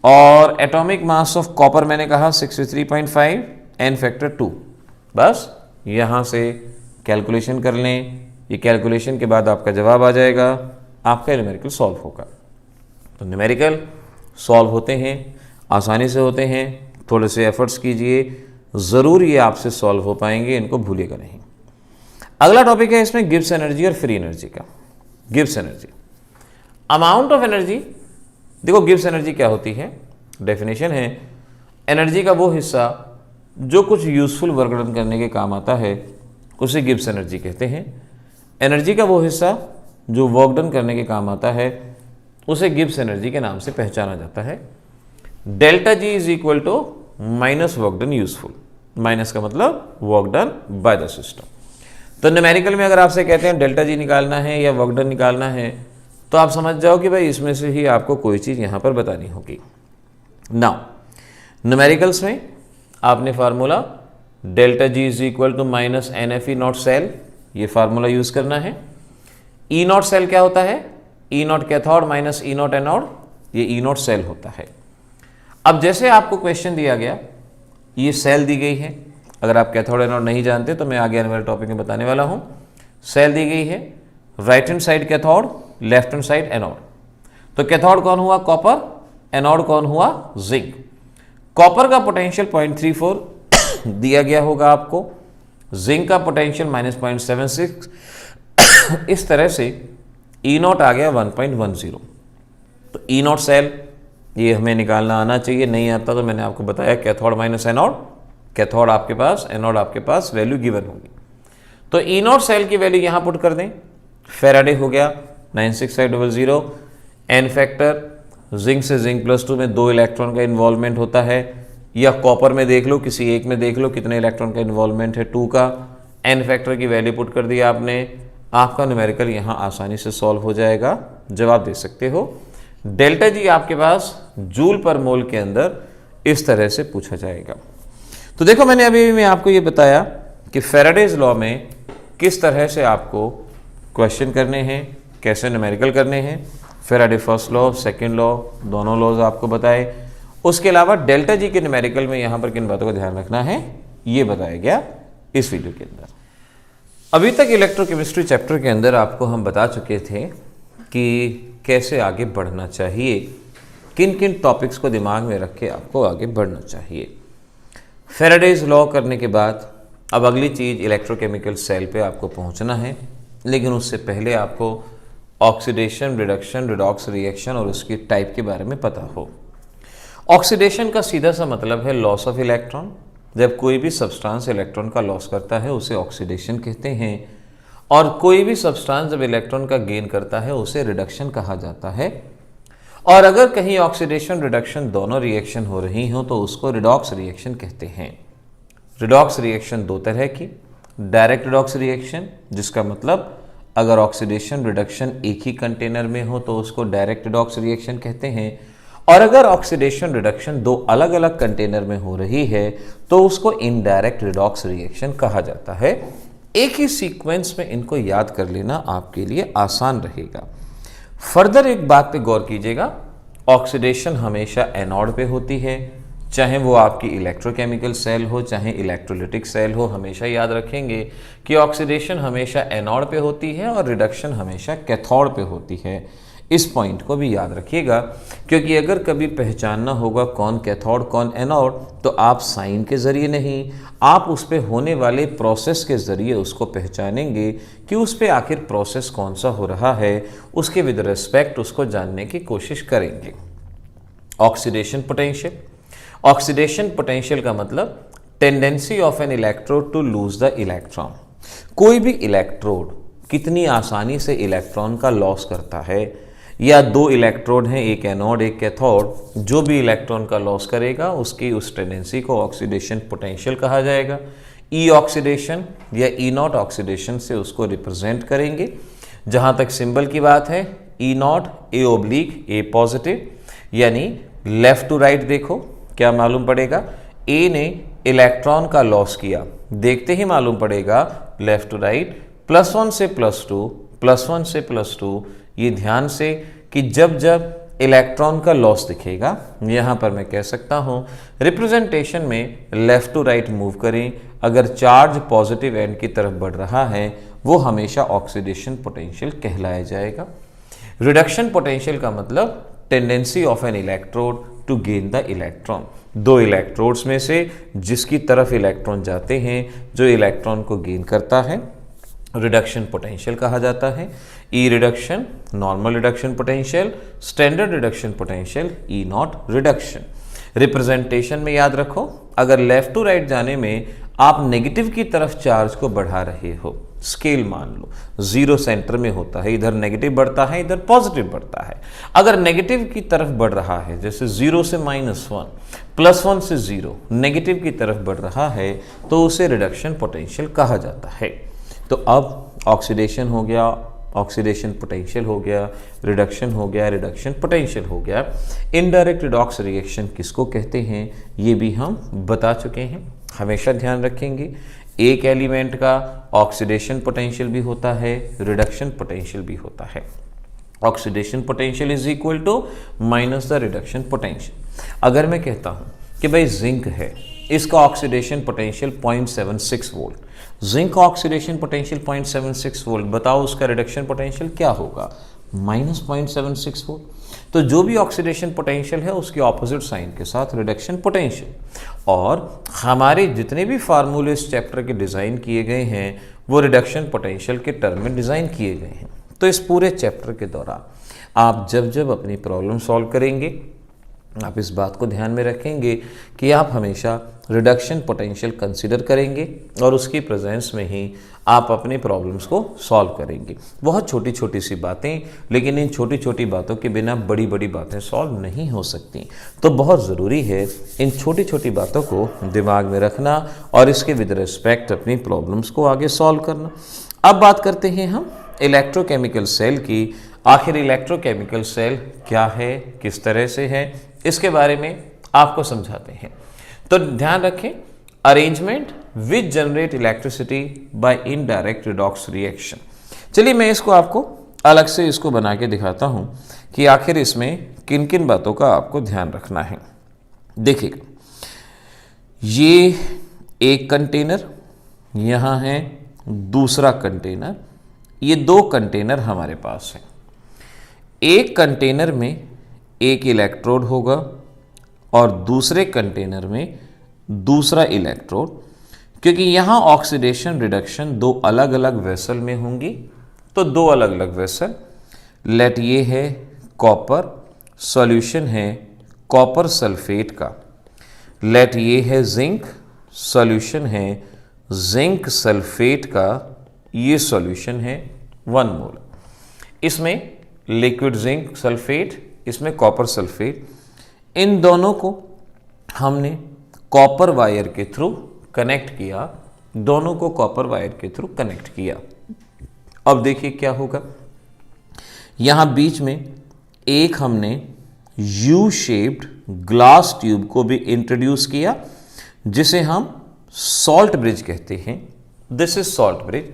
और atomic mass of copper मैंने कहा 63.5, N factor 2। बस यहां से कैलकुलेशन कर लें। ये कैलकुलेशन के बाद आपका जवाब आ जाएगा, आपका न्यूमेरिकल सॉल्व होगा। तो न्यूमेरिकल सॉल्व होते हैं, आसानी से होते हैं, थोड़े से एफर्ट्स कीजिए, ज़रूर ये आपसे सॉल्व हो पाएंगे, इनको भूलिएगा नहीं। अगला टॉपिक है इसमें गिब्स एनर्जी और फ्री एनर्जी का। Gibbs energy, amount of energy. देखो गिब्स एनर्जी क्या होती है? डेफिनेशन है एनर्जी का वो हिस्सा जो कुछ यूजफुल वर्क डन करने के काम आता है उसे गिब्स एनर्जी कहते हैं। एनर्जी का वो हिस्सा जो वर्क डन करने के काम आता है उसे गिब्स एनर्जी के नाम से पहचाना जाता है। Delta G is equal to minus work done useful. Minus का मतलब work done by the system. तो न्यूमेरिकल में अगर आपसे कहते हैं डेल्टा जी निकालना है या वर्क डन निकालना है, तो आप समझ जाओ कि भाई इसमें से ही आपको कोई चीज़ यहाँ पर बतानी होगी। नाउ न्यूमेरिकल्स में आपने formula delta G is equal to minus NFE naught cell, ये फार्मूला यूज करना है। E नॉट सेल क्या होता है? E naught cathode minus E naught anode, ये E नॉट सेल होता है। अब जैसे आपको क्वेश्चन दिया गया, ये सेल दी गई है। अगर आप कैथोड एनोड नहीं जानते तो मैं आगे आने वाले टॉपिक में बताने वाला हूं। सेल दी गई है, right hand side cathode, left hand side anode. तो कैथोड कौन हुआ? कॉपर। एनोड कौन हुआ? जिंक। कॉपर का पोटेंशियल 0.34 दिया गया होगा आपको, जिंक का पोटेंशियल -0.76। इस तरह से E नॉट आ गया 1.10। तो E नॉट सेल ये हमें निकालना आना चाहिए, नहीं आता तो मैंने आपको बताया कैथोड माइनस एनोड, कैथोड आपके पास, एनोड आपके पास, वैल्यू गिवन होगी। तो ई नॉट सेल की वैल्यू यहाँ पुट कर दें, फेराडे हो गया 96500, एन फैक्टर, जिंक से जिंक +2 में 2 इलेक्ट्रॉन का इन्वॉल्वमेंट होता है, या कॉपर में देख लो, किसी एक में देख लो कितने इलेक्ट्रॉन का इन्वॉल्वमेंट है, 2 का। एन फैक्टर की वैल्यू पुट कर दिया आपने, आपका न्यूमेरिकल यहाँ आसानी से सॉल्व हो जाएगा, जवाब दे सकते हो। डेल्टा जी आपके पास जूल पर मोल के अंदर इस तरह से पूछा जाएगा। तो देखो मैंने अभी मैं आपको ये बताया कि फैराडेज लॉ में किस तरह से आपको क्वेश्चन करने हैं, कैसे न्यूमेरिकल करने हैं। Faraday first law, second law, दोनों लॉज आपको बताए। उसके अलावा डेल्टा जी के न्यूमेरिकल में यहाँ पर किन बातों का ध्यान रखना है ये बताया गया इस वीडियो के अंदर। अभी तक इलेक्ट्रोकेमिस्ट्री चैप्टर के अंदर आपको हम बता चुके थे कि कैसे आगे बढ़ना चाहिए, किन किन टॉपिक्स को दिमाग में रख के आपको आगे बढ़ना चाहिए। फैराडेज लॉ करने के बाद अब अगली चीज़ इलेक्ट्रोकेमिकल सेल पे आपको पहुंचना है, लेकिन उससे पहले आपको ऑक्सीडेशन, रिडक्शन, रिडॉक्स रिएक्शन और उसकी टाइप के बारे में पता हो। ऑक्सीडेशन का सीधा सा मतलब है लॉस ऑफ इलेक्ट्रॉन। जब कोई भी सब्सटेंस इलेक्ट्रॉन का लॉस करता है उसे ऑक्सीडेशन कहते हैं, और कोई भी सब्सटेंस जब इलेक्ट्रॉन का गेन करता है उसे रिडक्शन कहा जाता है। और अगर कहीं ऑक्सीडेशन रिडक्शन दोनों रिएक्शन हो रही हो तो उसको रिडॉक्स रिएक्शन कहते हैं। रिडॉक्स रिएक्शन दो तरह की, डायरेक्ट रिडॉक्स रिएक्शन जिसका मतलब अगर ऑक्सीडेशन रिडक्शन एक ही कंटेनर में हो तो उसको डायरेक्ट रिडॉक्स रिएक्शन कहते हैं, और अगर ऑक्सीडेशन रिडक्शन दो अलग अलग कंटेनर में हो रही है तो उसको इनडायरेक्ट रिडॉक्स रिएक्शन कहा जाता है। एक ही सीक्वेंस में इनको याद कर लेना आपके लिए आसान रहेगा। फर्दर एक बात पे गौर कीजिएगा, ऑक्सीडेशन हमेशा एनोड पे होती है, चाहे वो आपकी इलेक्ट्रोकेमिकल सेल हो चाहे इलेक्ट्रोलिटिक सेल हो। हमेशा याद रखेंगे कि ऑक्सीडेशन हमेशा एनोड पे होती है और रिडक्शन हमेशा कैथोड पे होती है। इस पॉइंट को भी याद रखिएगा, क्योंकि अगर कभी पहचानना होगा कौन कैथोड कौन एनोड तो आप साइन के ज़रिए नहीं, आप उस पे होने वाले प्रोसेस के ज़रिए उसको पहचानेंगे कि उस पे आखिर प्रोसेस कौन सा हो रहा है, उसके विद रिस्पेक्ट उसको जानने की कोशिश करेंगे। ऑक्सीडेशन पोटेंशियल, ऑक्सीडेशन पोटेंशियल का मतलब tendency of an electrode to lose the electron. कोई भी इलेक्ट्रोड कितनी आसानी से इलेक्ट्रॉन का लॉस करता है, या दो इलेक्ट्रोड हैं, एक एनोड एक कैथोड, जो भी इलेक्ट्रॉन का लॉस करेगा उसकी उस टेंडेंसी को ऑक्सीडेशन पोटेंशियल कहा जाएगा। ई ऑक्सीडेशन या ई नॉट ऑक्सीडेशन से उसको रिप्रेजेंट करेंगे। जहाँ तक सिंबल की बात है, E naught A oblique A positive, यानी लेफ्ट टू राइट देखो क्या मालूम पड़ेगा, ए ने इलेक्ट्रॉन का लॉस किया, देखते ही मालूम पड़ेगा लेफ्ट टू राइट, +1 से +2, +1 से +2। ये ध्यान से कि जब जब इलेक्ट्रॉन का लॉस दिखेगा, यहाँ पर मैं कह सकता हूँ रिप्रेजेंटेशन में लेफ्ट टू राइट मूव करें। अगर चार्ज पॉजिटिव एंड की तरफ बढ़ रहा है वो हमेशा ऑक्सीडेशन पोटेंशियल कहलाया जाएगा। रिडक्शन पोटेंशियल का मतलब tendency of an electrode to gain the electron. दो इलेक्ट्रोड्स में से जिसकी तरफ इलेक्ट्रॉन जाते हैं जो इलेक्ट्रॉन को गेन करता है रिडक्शन पोटेंशियल कहा जाता है। E reduction, normal reduction potential, standard reduction potential, E naught reduction. Representation में याद रखो, अगर लेफ्ट टू राइट जाने में आप नेगेटिव की तरफ चार्ज को बढ़ा रहे हो, स्केल मान लो 0 सेंटर में होता है, इधर नेगेटिव बढ़ता है इधर पॉजिटिव बढ़ता है। अगर नेगेटिव की तरफ बढ़ रहा है, जैसे 0 से -1, +1 से 0, नेगेटिव की तरफ बढ़ रहा है तो उसे रिडक्शन पोटेंशियल कहा जाता है। तो अब ऑक्सीडेशन हो गया, ऑक्सीडेशन पोटेंशियल हो गया, रिडक्शन हो गया, रिडक्शन पोटेंशियल हो गया। इनडायरेक्ट रिडॉक्स रिएक्शन किसको कहते हैं ये भी हम बता चुके हैं। हमेशा ध्यान रखेंगे एक एलिमेंट का ऑक्सीडेशन पोटेंशियल भी होता है, रिडक्शन पोटेंशियल भी होता है। Oxidation potential is equal to minus the reduction potential. अगर मैं कहता हूँ कि भाई जिंक है, इसका oxidation potential 0.76 volt, zinc oxidation potential 0.76 volt, बताओ उसका रिडक्शन पोटेंशियल क्या होगा, -0.76 वोल्ट। तो जो भी ऑक्सीडेशन पोटेंशियल है उसके ऑपोजिट साइन के साथ रिडक्शन पोटेंशियल। और हमारे जितने भी फार्मूले इस चैप्टर के डिज़ाइन किए गए हैं वो रिडक्शन पोटेंशियल के टर्म में डिज़ाइन किए गए हैं। तो इस पूरे चैप्टर के दौरान आप जब जब अपनी प्रॉब्लम सॉल्व करेंगे आप इस बात को ध्यान में रखेंगे कि आप हमेशा रिडक्शन पोटेंशियल कंसीडर करेंगे और उसकी प्रेजेंस में ही आप अपने प्रॉब्लम्स को सॉल्व करेंगे। बहुत छोटी छोटी सी बातें, लेकिन इन छोटी छोटी बातों के बिना बड़ी बड़ी बातें सॉल्व नहीं हो सकती। तो बहुत ज़रूरी है इन छोटी छोटी बातों को दिमाग में रखना और इसके विद रिस्पेक्ट अपनी प्रॉब्लम्स को आगे सॉल्व करना। अब बात करते हैं हम इलेक्ट्रोकेमिकल सेल की। आखिर इलेक्ट्रोकेमिकल सेल क्या है, किस तरह से है, इसके बारे में आपको समझाते हैं। तो ध्यान रखें, arrangement which generate electricity bye indirect redox reaction. चलिए मैं इसको आपको अलग से इसको बना के दिखाता हूं कि आखिर इसमें किन किन बातों का आपको ध्यान रखना है। देखिए, ये एक कंटेनर, यहां है दूसरा कंटेनर, ये दो कंटेनर हमारे पास हैं। एक कंटेनर में एक इलेक्ट्रोड होगा और दूसरे कंटेनर में दूसरा इलेक्ट्रोड। क्योंकि यहाँ ऑक्सीडेशन रिडक्शन दो अलग अलग वेसल में होंगी, तो दो अलग अलग वेसल। लेट ये है कॉपर, सॉल्यूशन है कॉपर सल्फेट का। लेट ये है जिंक, सॉल्यूशन है जिंक सल्फेट का। ये सॉल्यूशन है 1 मोल। इसमें लिक्विड जिंक सल्फेट, इसमें कॉपर सल्फेट। इन दोनों को हमने कॉपर वायर के थ्रू कनेक्ट किया, दोनों को कॉपर वायर के थ्रू कनेक्ट किया। अब देखिए क्या होगा, यहां बीच में एक हमने यू शेप्ड ग्लास ट्यूब को भी इंट्रोड्यूस किया, जिसे हम सॉल्ट ब्रिज कहते हैं। This is salt bridge.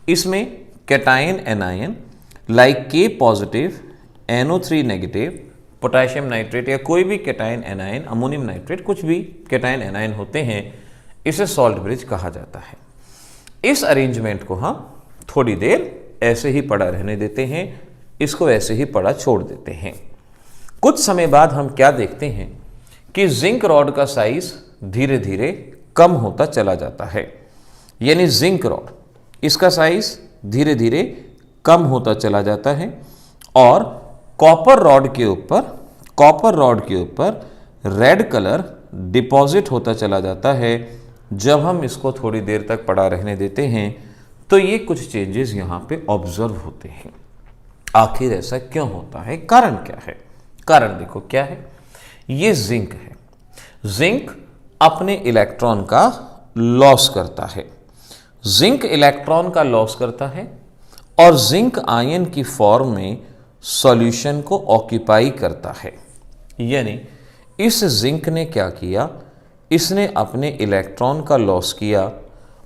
इसमें कैटायन एनायन लाइक के positive, NO3 negative, potassium nitrate या कोई भी कैटायन एनायन, अमोनियम नाइट्रेट, कुछ भी कैटायन एनायन होते हैं, इसे सॉल्ट ब्रिज कहा जाता है। इस अरेंजमेंट को हम थोड़ी देर ऐसे ही पड़ा रहने देते हैं, इसको ऐसे ही पड़ा छोड़ देते हैं। कुछ समय बाद हम क्या देखते हैं कि जिंक रॉड का साइज धीरे धीरे कम होता चला जाता है। यानी जिंक रॉड, इसका साइज धीरे धीरे कम होता चला जाता है और कॉपर रॉड के ऊपर रेड कलर डिपॉजिट होता चला जाता है। जब हम इसको थोड़ी देर तक पड़ा रहने देते हैं तो ये कुछ चेंजेस यहाँ पे ऑब्जर्व होते हैं। आखिर ऐसा क्यों होता है, कारण क्या है? कारण देखो क्या है, ये जिंक है। जिंक अपने इलेक्ट्रॉन का लॉस करता है। जिंक इलेक्ट्रॉन का लॉस करता है और जिंक आयन की फॉर्म में सॉल्यूशन को ऑक्यूपाई करता है। यानी इस जिंक ने क्या किया, इसने अपने इलेक्ट्रॉन का लॉस किया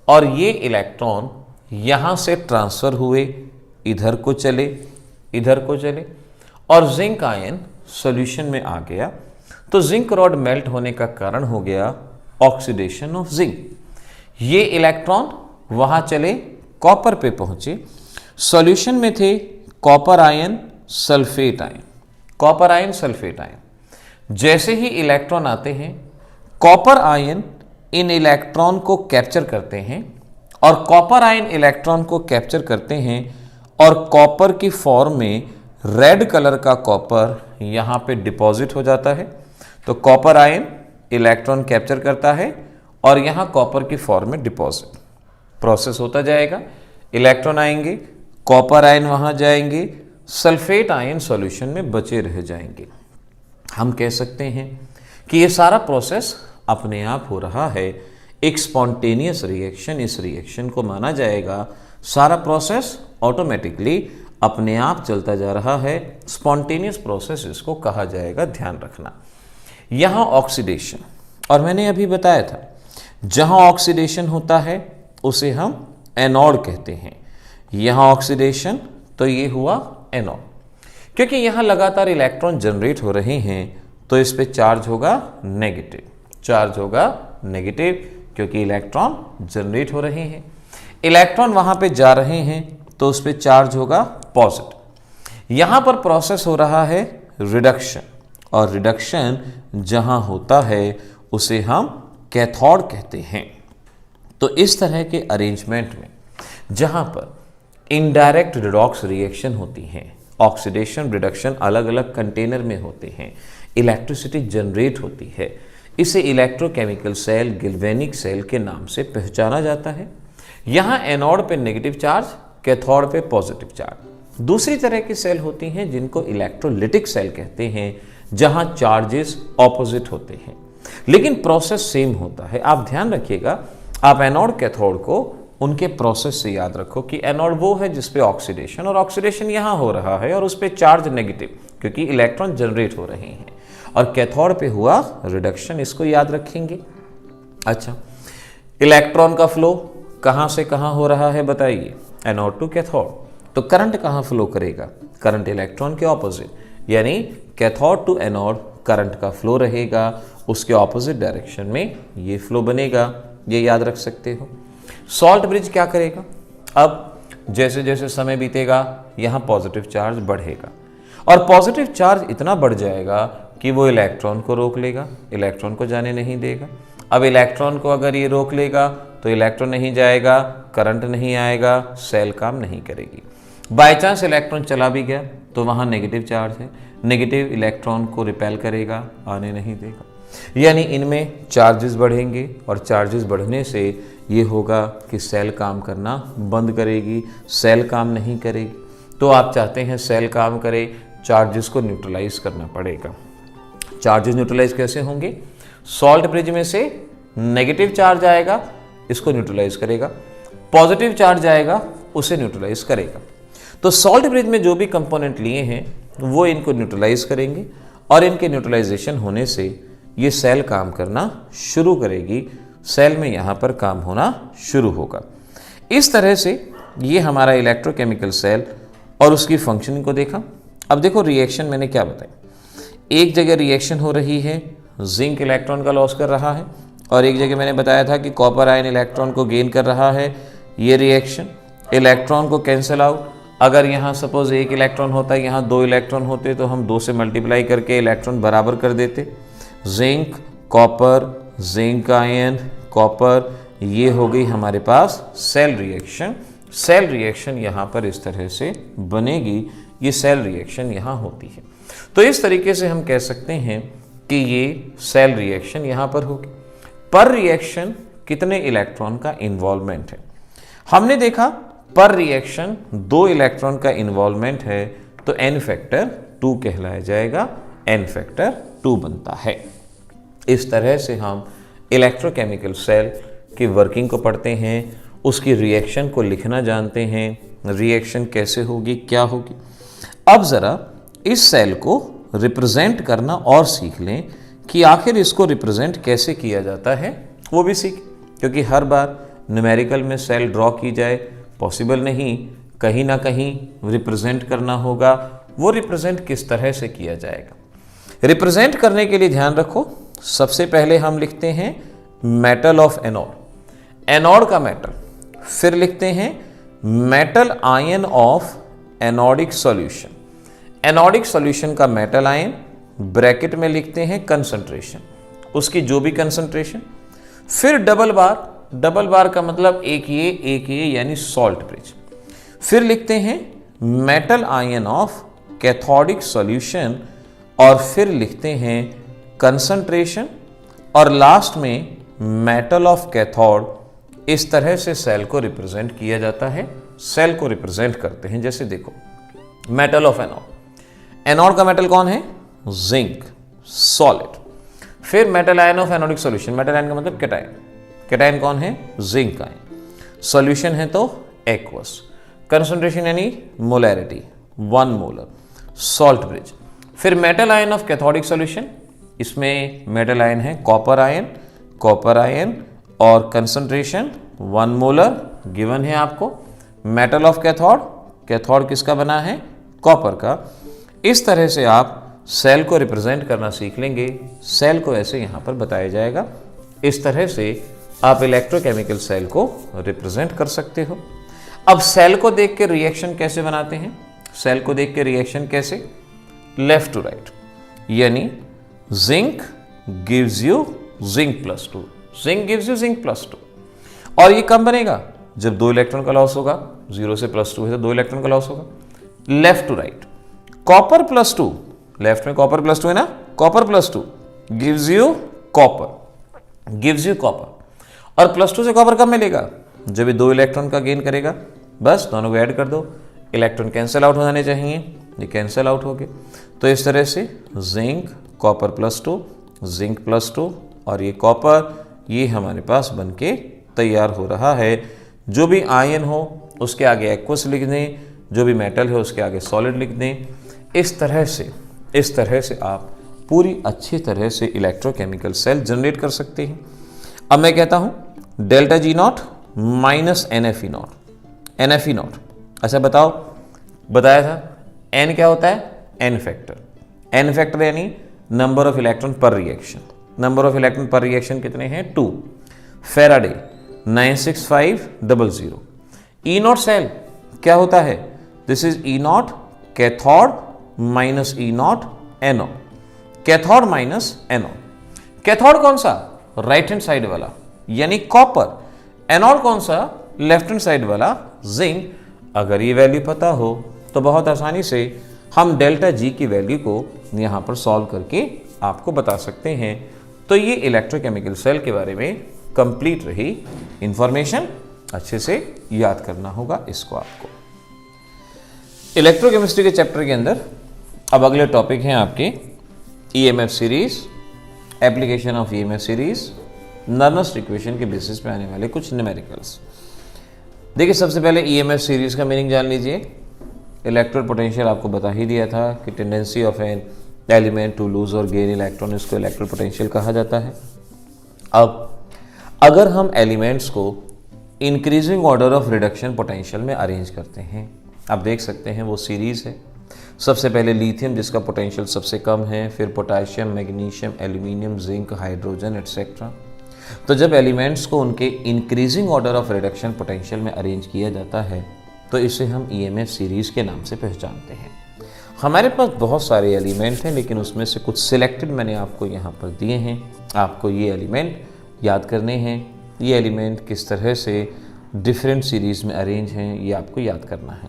और ये इलेक्ट्रॉन यहां से ट्रांसफर हुए, इधर को चले और जिंक आयन सॉल्यूशन में आ गया। तो जिंक रॉड मेल्ट होने का कारण हो गया ऑक्सीडेशन ऑफ जिंक। ये इलेक्ट्रॉन वहां चले, कॉपर पे पहुंचे, सॉल्यूशन में थे copper ion sulphate ion, copper ion sulphate ion. जैसे ही इलेक्ट्रॉन आते हैं, कॉपर आयन इन इलेक्ट्रॉन को कैप्चर करते हैं और कॉपर आयन इलेक्ट्रॉन को कैप्चर करते हैं और कॉपर की फॉर्म में रेड कलर का कॉपर यहां पे डिपॉजिट हो जाता है। तो कॉपर आयन इलेक्ट्रॉन कैप्चर करता है और यहां कॉपर की फॉर्म में डिपॉजिट, प्रोसेस होता जाएगा। इलेक्ट्रॉन आएंगे, कॉपर आयन वहां जाएंगे, सल्फेट आयन सॉल्यूशन में बचे रह जाएंगे। हम कह सकते हैं कि ये सारा प्रोसेस अपने आप हो रहा है, एक स्पॉन्टेनियस रिएक्शन। इस रिएक्शन को माना जाएगा, सारा प्रोसेस ऑटोमेटिकली अपने आप चलता जा रहा है, स्पॉन्टेनियस प्रोसेस इसको कहा जाएगा। ध्यान रखना, यहाँ ऑक्सीडेशन, और मैंने अभी बताया था जहाँ ऑक्सीडेशन होता है उसे हम एनोड कहते हैं। यहाँ ऑक्सीडेशन, तो ये हुआ एनोड। क्योंकि यहाँ लगातार इलेक्ट्रॉन जनरेट हो रहे हैं तो इस पे चार्ज होगा नेगेटिव, चार्ज होगा नेगेटिव, क्योंकि इलेक्ट्रॉन जनरेट हो रहे हैं। इलेक्ट्रॉन वहां पे जा रहे हैं तो उस पे चार्ज होगा पॉजिटिव। यहां पर प्रोसेस हो रहा है रिडक्शन, और रिडक्शन जहां होता है उसे हम कैथोड कहते हैं। तो इस तरह के अरेंजमेंट में जहां पर इनडायरेक्ट रिडॉक्स रिएक्शन होती हैं, ऑक्सीडेशन रिडक्शन अलग अलग कंटेनर में होते हैं, इलेक्ट्रिसिटी जनरेट होती है। इसे इलेक्ट्रोकेमिकल सेल, गैल्वेनिक सेल के नाम से पहचाना जाता है। यहाँ एनोड पे नेगेटिव चार्ज, कैथोड पे पॉजिटिव चार्ज। दूसरी तरह की सेल होती हैं जिनको इलेक्ट्रोलिटिक सेल कहते हैं, जहां चार्जेस ऑपोजिट होते हैं, लेकिन प्रोसेस सेम होता है। आप ध्यान रखिएगा, आप एनोड कैथोड को उनके प्रोसेस से याद रखो कि एनोड वो है जिसपे ऑक्सीडेशन, और ऑक्सीडेशन यहाँ हो रहा है और उस पर चार्ज नेगेटिव क्योंकि इलेक्ट्रॉन जनरेट हो रहे हैं, और कैथोड पे हुआ रिडक्शन, इसको याद रखेंगे। अच्छा, इलेक्ट्रॉन का फ्लो कहाँ से कहाँ हो रहा है बताइए, एनोड टू कैथोड। तो करंट कहाँ फ्लो करेगा, करंट इलेक्ट्रॉन के ऑपोजिट, यानी कैथोड टू एनोड करंट का फ्लो रहेगा, उसके ऑपोजिट डायरेक्शन में ये फ्लो बनेगा, ये याद रख सकते हो। सॉल्ट ब्रिज क्या करेगा, अब जैसे जैसे समय बीतेगा यहाँ पॉजिटिव चार्ज बढ़ेगा, और पॉजिटिव चार्ज इतना बढ़ जाएगा कि वो इलेक्ट्रॉन को रोक लेगा, इलेक्ट्रॉन को जाने नहीं देगा। अब इलेक्ट्रॉन को अगर ये रोक लेगा तो इलेक्ट्रॉन नहीं जाएगा, करंट नहीं आएगा, सेल काम नहीं करेगी। बाय चांस इलेक्ट्रॉन चला भी गया तो वहाँ नेगेटिव चार्ज है, नेगेटिव इलेक्ट्रॉन को रिपेल करेगा, आने नहीं देगा। यानी इनमें चार्जेस बढ़ेंगे, और चार्जेस बढ़ने से ये होगा कि सेल काम करना बंद करेगी, सेल काम नहीं करेगी। तो आप चाहते हैं सेल काम करे, चार्जेस को न्यूट्रलाइज करना पड़ेगा। चार्जेस न्यूट्रलाइज कैसे होंगे, सॉल्ट ब्रिज में से नेगेटिव चार्ज आएगा, इसको न्यूट्रलाइज करेगा, पॉजिटिव चार्ज आएगा, उसे न्यूट्रलाइज करेगा। तो सॉल्ट ब्रिज में जो भी कंपोनेंट लिए हैं वो इनको न्यूट्रलाइज करेंगे, और इनके न्यूट्रलाइजेशन होने से ये सेल काम करना शुरू करेगी, सेल में यहाँ पर काम होना शुरू होगा। इस तरह से ये हमारा इलेक्ट्रोकेमिकल सेल और उसकी फंक्शनिंग को देखा। अब देखो रिएक्शन मैंने क्या बताया, एक जगह रिएक्शन हो रही है, जिंक इलेक्ट्रॉन का लॉस कर रहा है, और एक जगह मैंने बताया था कि कॉपर आयन इलेक्ट्रॉन को गेन कर रहा है। ये रिएक्शन इलेक्ट्रॉन को कैंसिल आउट, अगर यहाँ सपोज एक इलेक्ट्रॉन होता है, यहाँ 2 इलेक्ट्रॉन होते तो हम 2 से मल्टीप्लाई करके इलेक्ट्रॉन बराबर कर देते। Zinc copper, zinc ion copper, ये हो गई हमारे पास सेल रिएक्शन। सेल रिएक्शन यहाँ पर इस तरह से बनेगी, ये सेल रिएक्शन यहाँ होती है। तो इस तरीके से हम कह सकते हैं कि ये सेल रिएक्शन यहाँ पर होगी। पर रिएक्शन कितने इलेक्ट्रॉन का इन्वॉल्वमेंट है, हमने देखा पर रिएक्शन 2 इलेक्ट्रॉन का इन्वॉल्वमेंट है, तो n फैक्टर 2 कहलाया जाएगा, n फैक्टर 2 बनता है। इस तरह से हम इलेक्ट्रोकेमिकल सेल की वर्किंग को पढ़ते हैं, उसकी रिएक्शन को लिखना जानते हैं, रिएक्शन कैसे होगी, क्या होगी। अब ज़रा इस सेल को रिप्रेजेंट करना और सीख लें कि आखिर इसको रिप्रेजेंट कैसे किया जाता है, वो भी सीख, क्योंकि हर बार न्यूमेरिकल में सेल ड्रॉ की जाए पॉसिबल नहीं, कहीं ना कहीं रिप्रेजेंट करना होगा। वो रिप्रेजेंट किस तरह से किया जाएगा, रिप्रेजेंट करने के लिए ध्यान रखो, सबसे पहले हम लिखते हैं मेटल ऑफ एनोड, एनोड का मेटल, फिर लिखते हैं metal ion of anodic solution, anodic solution का मेटल आयन, ब्रैकेट में लिखते हैं कंसंट्रेशन, उसकी जो भी कंसंट्रेशन, फिर डबल बार, डबल बार का मतलब एक ये यानी सॉल्ट ब्रिज, फिर लिखते हैं metal ion of cathodic solution, और फिर लिखते हैं कंसंट्रेशन, और लास्ट में मेटल ऑफ कैथोड। इस तरह से सेल को रिप्रेजेंट किया जाता है, सेल को रिप्रेजेंट करते हैं। जैसे देखो मेटल ऑफ एनोड, एनोड का मेटल कौन है, जिंक सॉलिड, फिर metal ion of anodic solution, metal ion का मतलब कैटायन, कैटायन कौन है, जिंक आयन, सॉल्यूशन है तो एक्वस, कंसंट्रेशन यानी मोलैरिटी 1 मोलर, सॉल्ट ब्रिज, फिर metal ion of cathodic solution, इसमें मेटल आयन है कॉपर आयन, कॉपर आयन, और कंसंट्रेशन 1 मोलर गिवन है आपको। मेटल ऑफ कैथोड, कैथोड किसका बना है, कॉपर का। इस तरह से आप सेल को रिप्रेजेंट करना सीख लेंगे, सेल को ऐसे यहाँ पर बताया जाएगा। इस तरह से आप इलेक्ट्रोकेमिकल सेल को रिप्रेजेंट कर सकते हो। अब सेल को देख के रिएक्शन कैसे बनाते हैं, सेल को देख के रिएक्शन कैसे, लेफ्ट टू राइट, यानी zinc gives you zinc plus 2, zinc gives you zinc plus 2, और ये कब बनेगा, जब 2 इलेक्ट्रॉन का लॉस होगा, 0 से +2 है तो 2 इलेक्ट्रॉन का लॉस होगा। Left to right, copper +2, left में कॉपर +2 है ना, copper plus 2 gives you copper, और प्लस 2 से कॉपर कब मिलेगा? जब ये 2 इलेक्ट्रॉन का गेन करेगा, बस दोनों को ऐड कर दो, इलेक्ट्रॉन कैंसिल आउट हो जाने चाहिए, ये कैंसिल आउट हो गए। तो इस तरह से zinc copper plus 2, zinc plus 2 और ये कॉपर, ये हमारे पास बन के तैयार हो रहा है। जो भी आयन हो उसके आगे एक्वस लिख दें, जो भी मेटल है उसके आगे सॉलिड लिख दें। इस तरह से आप पूरी अच्छी तरह से इलेक्ट्रोकेमिकल सेल जनरेट कर सकते हैं। अब मैं कहता हूं delta G not minus NFE not. अच्छा बताओ, बताया था N क्या होता है? N फैक्टर यानी नंबर ऑफ इलेक्ट्रॉन पर रिएक्शन। नंबर ऑफ इलेक्ट्रॉन पर रिएक्शन कितने हैं? 2। फैराडे 96500। E नॉट सेल क्या होता है? This is E naught cathode minus E naught anode, cathode minus anode. Cathode कौन सा? राइट हैंड साइड वाला यानी कॉपर। एनोड कौन सा? लेफ्ट हैंड साइड वाला जिंक। अगर ये वैल्यू पता हो तो बहुत आसानी से हम डेल्टा जी की वैल्यू को यहां पर सॉल्व करके आपको बता सकते हैं। तो ये इलेक्ट्रोकेमिकल सेल के बारे में कंप्लीट रही इंफॉर्मेशन। अच्छे से याद करना होगा इसको आपको। इलेक्ट्रोकेमिस्ट्री के चैप्टर के अंदर अब अगले टॉपिक हैं आपके EMF series, application of EMF series, Nernst equation के बेसिस पे आने वाले कुछ न्यूमेरिकल्स। देखिए सबसे पहले EMF सीरीज का मीनिंग जान लीजिए। इलेक्ट्रोड पोटेंशियल आपको बता ही दिया था कि tendency of an element to lose और गेन इलेक्ट्रॉन, इसको इलेक्ट्रोड पोटेंशियल कहा जाता है। अब अगर हम एलिमेंट्स को increasing order of reduction potential में अरेंज करते हैं, आप देख सकते हैं वो सीरीज है। सबसे पहले लिथियम जिसका पोटेंशियल सबसे कम है, फिर potassium, magnesium, aluminium, zinc, hydrogen etcetera. तो जब एलिमेंट्स को उनके increasing order of reduction potential में अरेंज किया जाता है तो इसे हम EMF सीरीज के नाम से पहचानते हैं। हमारे पास बहुत सारे एलिमेंट हैं लेकिन उसमें से कुछ सिलेक्टेड मैंने आपको यहाँ पर दिए हैं। आपको ये एलिमेंट याद करने हैं, ये एलिमेंट किस तरह से डिफरेंट सीरीज में अरेंज हैं ये आपको याद करना है।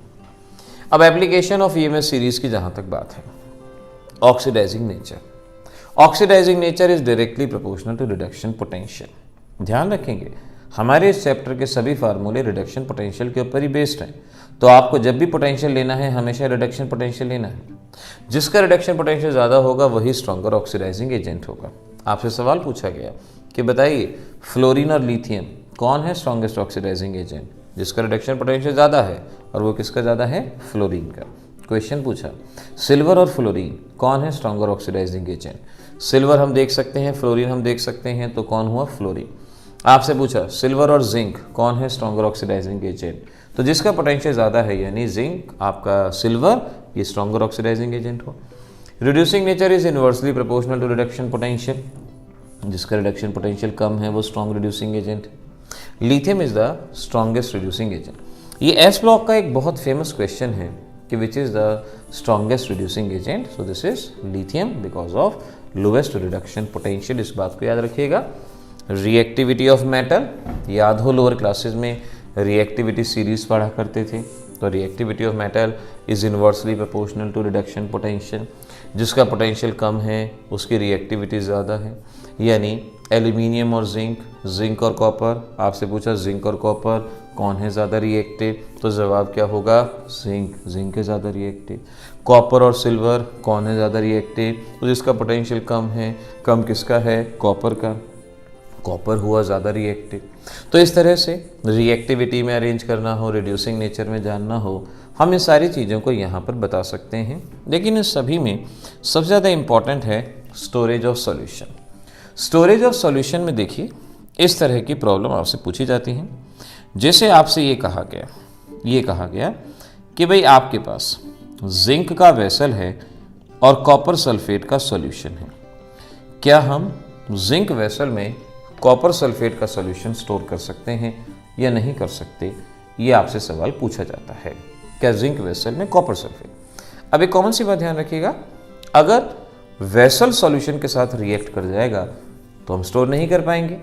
अब एप्लीकेशन ऑफ EMF सीरीज की जहाँ तक बात है, oxidising nature. Oxidising nature is directly proportional to reduction potential. ध्यान रखेंगे हमारे इस चैप्टर के सभी फार्मूले रिडक्शन पोटेंशियल के ऊपर ही बेस्ड हैं। तो आपको जब भी पोटेंशियल लेना है हमेशा रिडक्शन पोटेंशियल लेना है। जिसका रिडक्शन पोटेंशियल ज़्यादा होगा वही स्ट्रॉन्गर ऑक्सीडाइजिंग एजेंट होगा। आपसे सवाल पूछा गया कि बताइए फ्लोरीन और लिथियम कौन है स्ट्रॉन्गेस्ट ऑक्सीडाइजिंग एजेंट? जिसका रिडक्शन पोटेंशियल ज़्यादा है, और वो किसका ज़्यादा है? फ्लोरीन का। क्वेश्चन पूछा सिल्वर और फ्लोरीन कौन है स्ट्रॉन्गर ऑक्सीडाइजिंग एजेंट? सिल्वर हम देख सकते हैं, फ्लोरीन हम देख सकते हैं, तो कौन हुआ? फ्लोरीन। आपसे पूछा सिल्वर और जिंक कौन है स्ट्रॉन्गर ऑक्सीडाइजिंग एजेंट? तो जिसका पोटेंशियल ज़्यादा है यानी जिंक, आपका सिल्वर, ये स्ट्रॉन्गर ऑक्सीडाइजिंग एजेंट हो। Reducing nature is inversely proportional to reduction potential. जिसका रिडक्शन पोटेंशियल कम है वो strong reducing agent. Lithium is the strongest reducing agent. ये एस ब्लॉक का एक बहुत फेमस क्वेश्चन है कि which is the strongest reducing agent. So this is lithium because of lowest reduction potential. इस बात को याद रखिएगा। रिएक्टिविटी ऑफ मेटल, याद हो लोअर क्लासेस में रिएक्टिविटी सीरीज पढ़ा करते थे। तो reactivity of metal is inversely proportional to reduction potential. जिसका पोटेंशियल कम है उसकी रिएक्टिविटी ज़्यादा है, यानी एल्यूमिनियम और जिंक, जिंक और कॉपर। आपसे पूछा जिंक और कॉपर कौन है ज़्यादा रिएक्टिव, तो जवाब क्या होगा? जिंक, जिंक है ज़्यादा रिएक्टिव। कॉपर और सिल्वर कौन है ज़्यादा रिएक्टिव? तो जिसका पोटेंशियल कम है, कम किसका है? कॉपर का। कॉपर हुआ ज़्यादा रिएक्टिव। तो इस तरह से रिएक्टिविटी में अरेंज करना हो, रिड्यूसिंग नेचर में जानना हो, हम इन सारी चीज़ों को यहाँ पर बता सकते हैं। लेकिन इस सभी में सबसे ज़्यादा इम्पॉर्टेंट है storage of solution. Storage of solution में देखिए इस तरह की प्रॉब्लम आपसे पूछी जाती है। जैसे आपसे ये कहा गया कि भाई आपके पास जिंक का वेसल है और कॉपर सल्फेट का सॉल्यूशन है, क्या हम जिंक वेसल में कॉपर सल्फेट का सॉल्यूशन स्टोर कर सकते हैं या नहीं कर सकते? ये आपसे सवाल पूछा जाता है। क्या जिंक वेसल में कॉपर सल्फेट? अब एक कॉमन सी बात ध्यान रखिएगा, अगर वेसल सॉल्यूशन के साथ रिएक्ट कर जाएगा तो हम स्टोर नहीं कर पाएंगे,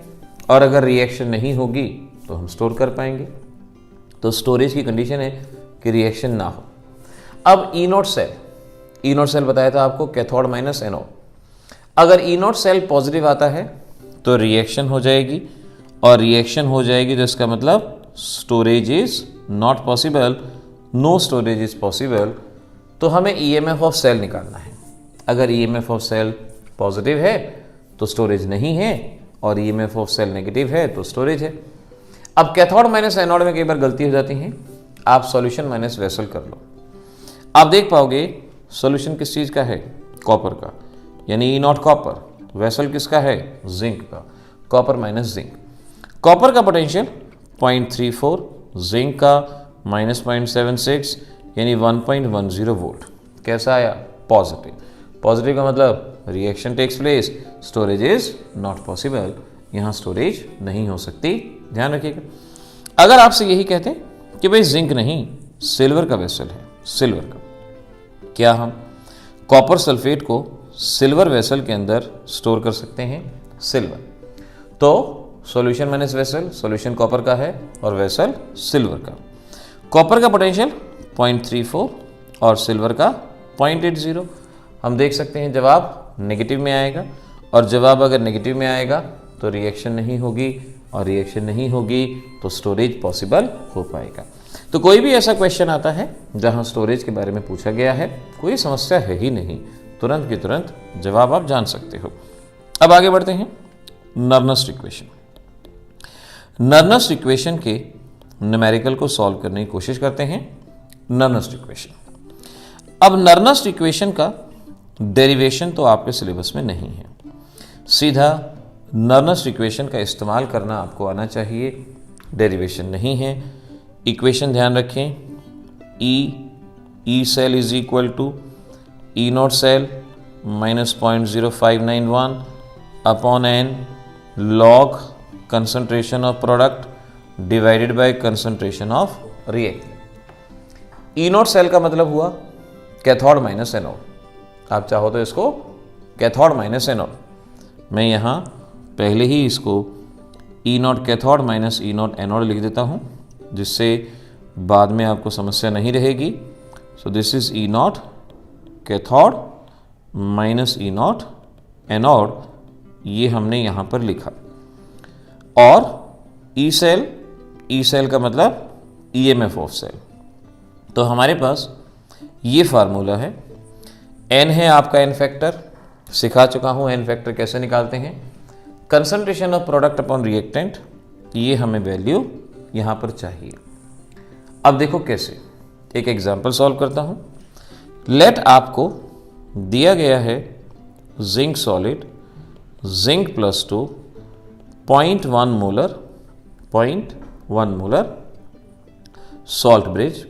और अगर रिएक्शन नहीं होगी तो हम स्टोर कर पाएंगे। तो स्टोरेज की कंडीशन है कि रिएक्शन ना हो। अब ई नॉट सेल बताया था आपको, कैथोड माइनस एनोड। अगर ई नॉट सेल पॉजिटिव आता है तो रिएक्शन हो जाएगी, और रिएक्शन हो जाएगी तो इसका मतलब storage is not possible, no storage is possible. तो हमें ईएमएफ ऑफ सेल निकालना है। अगर ईएमएफ ऑफ सेल पॉजिटिव है तो स्टोरेज नहीं है, और ईएमएफ ऑफ सेल नेगेटिव है तो स्टोरेज है। अब कैथोड माइनस एनोड में कई बार गलती हो जाती है, आप सॉल्यूशन माइनस वेसल कर लो। आप देख पाओगे सॉल्यूशन किस चीज़ का है, कॉपर का, यानी ई नॉट कॉपर, वेसल किसका है, जिंक का, कॉपर माइनस जिंक। कॉपर का पोटेंशियल 0.34, जिंक का -0.76 यानी 1.10 वोल्ट। कैसा आया, पॉजिटिव। पॉजिटिव का मतलब reaction takes place, storage is not possible, यहाँ स्टोरेज नहीं हो सकती, ध्यान रखिएगा। अगर आपसे यही कहते कि भाई जिंक नहीं सिल्वर का वेसल है, सिल्वर का, क्या हम कॉपर सल्फेट को सिल्वर वेसल के अंदर स्टोर कर सकते हैं, सिल्वर? तो solution minus vessel, solution copper का है और वेसल सिल्वर का। कॉपर का पोटेंशियल 0.34 और सिल्वर का 0.80। हम देख सकते हैं जवाब नेगेटिव में आएगा, और जवाब अगर नेगेटिव में आएगा तो रिएक्शन नहीं होगी, और रिएक्शन नहीं होगी तो स्टोरेज पॉसिबल हो पाएगा। तो कोई भी ऐसा क्वेश्चन आता है जहां स्टोरेज के बारे में पूछा गया है, कोई समस्या है ही नहीं, तुरंत की तुरंत जवाब आप जान सकते हो। अब आगे बढ़ते हैं नर्नस्ट इक्वेशन। नर्नस्ट इक्वेशन के न्यूमेरिकल को सॉल्व करने की कोशिश करते हैं। नर्नस्ट इक्वेशन, अब नर्नस्ट इक्वेशन का डेरिवेशन तो आपके सिलेबस में नहीं है, सीधा नर्नस्ट इक्वेशन का इस्तेमाल करना आपको आना चाहिए, डेरिवेशन नहीं है। इक्वेशन ध्यान रखें, E cell is equal to E naught cell minus 0.0591 upon N log concentration of product divided by concentration of reactant. E naught cell का मतलब हुआ कैथोड माइनस एनोड। आप चाहो तो इसको कैथोड माइनस एनोड, मैं यहाँ पहले ही इसको E naught cathode minus E naught anode लिख देता हूँ, जिससे बाद में आपको समस्या नहीं रहेगी। सो this is E naught cathode minus E naught anode, ये हमने यहाँ पर लिखा। और ई सेल का मतलब ईएमएफ ऑफ सेल। तो हमारे पास ये फार्मूला है, एन है आपका एन फैक्टर, सिखा चुका हूँ एन फैक्टर कैसे निकालते हैं। Concentration of product upon reactant, ये हमें वैल्यू यहाँ पर चाहिए। अब देखो कैसे, एक एग्जांपल सॉल्व करता हूँ। लेट आपको दिया गया है zinc solid, zinc +2 0.1 molar salt bridge,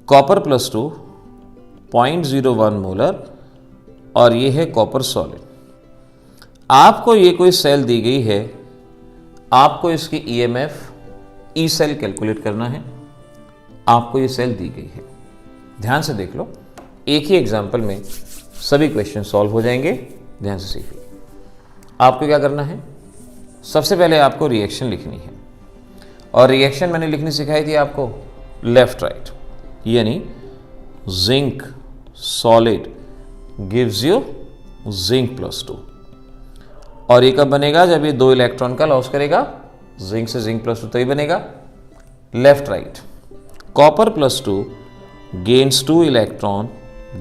copper +2 0.01 molar, और ये है कॉपर सॉलिड। आपको ये कोई सेल दी गई है, आपको इसकी ईएमएफ ई सेल कैलकुलेट करना है, आपको ये सेल दी गई है। ध्यान से देख लो, एक ही एग्जाम्पल में सभी क्वेश्चन सॉल्व हो जाएंगे, ध्यान से सीखिए। आपको क्या करना है, सबसे पहले आपको रिएक्शन लिखनी है, और रिएक्शन मैंने लिखनी सिखाई थी आपको लेफ्ट राइट, यानी zinc solid gives you zinc +2, और ये कब बनेगा, जब ये 2 इलेक्ट्रॉन का लॉस करेगा, जिंक से जिंक +2 तभी बनेगा। Left right, copper +2 gains 2 electron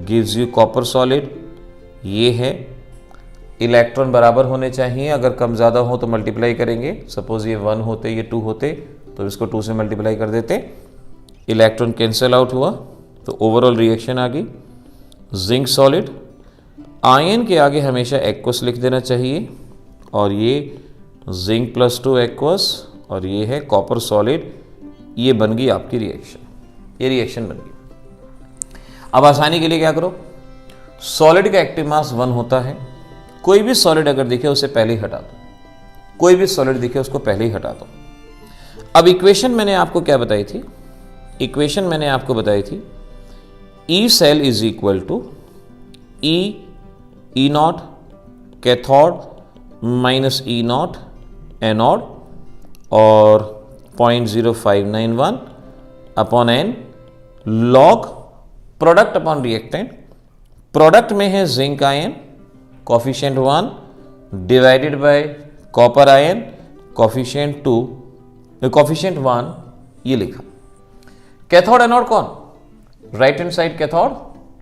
gives you copper solid, ये है। इलेक्ट्रॉन बराबर होने चाहिए, अगर कम ज़्यादा हो तो मल्टीप्लाई करेंगे। सपोज ये 1 होते, ये 2 होते, तो इसको 2 से मल्टीप्लाई कर देते, इलेक्ट्रॉन कैंसिल आउट हुआ, तो ओवरऑल रिएक्शन आ गई। जिंक सॉलिड, आयन के आगे हमेशा एक्वस लिख देना चाहिए, और ये जिंक +2 एक्वस, और ये है कॉपर सॉलिड, ये बन गई आपकी रिएक्शन, ये रिएक्शन बन गई। अब आसानी के लिए क्या करो, सॉलिड का एक्टिव मास 1 होता है, कोई भी सॉलिड अगर दिखे उसे पहले ही हटा दो, कोई भी सॉलिड दिखे उसको पहले ही हटा दो। अब इक्वेशन मैंने आपको क्या बताई थी, इक्वेशन मैंने आपको बताई थी E cell is equal to E naught cathode minus E naught anode, और 0.0591 upon N log product upon reactant. Product में है zinc ion, coefficient 1 divided by copper ion coefficient 2 coefficient 1 ये लिखा। कैथोड एनोड कौन? Right hand side cathode,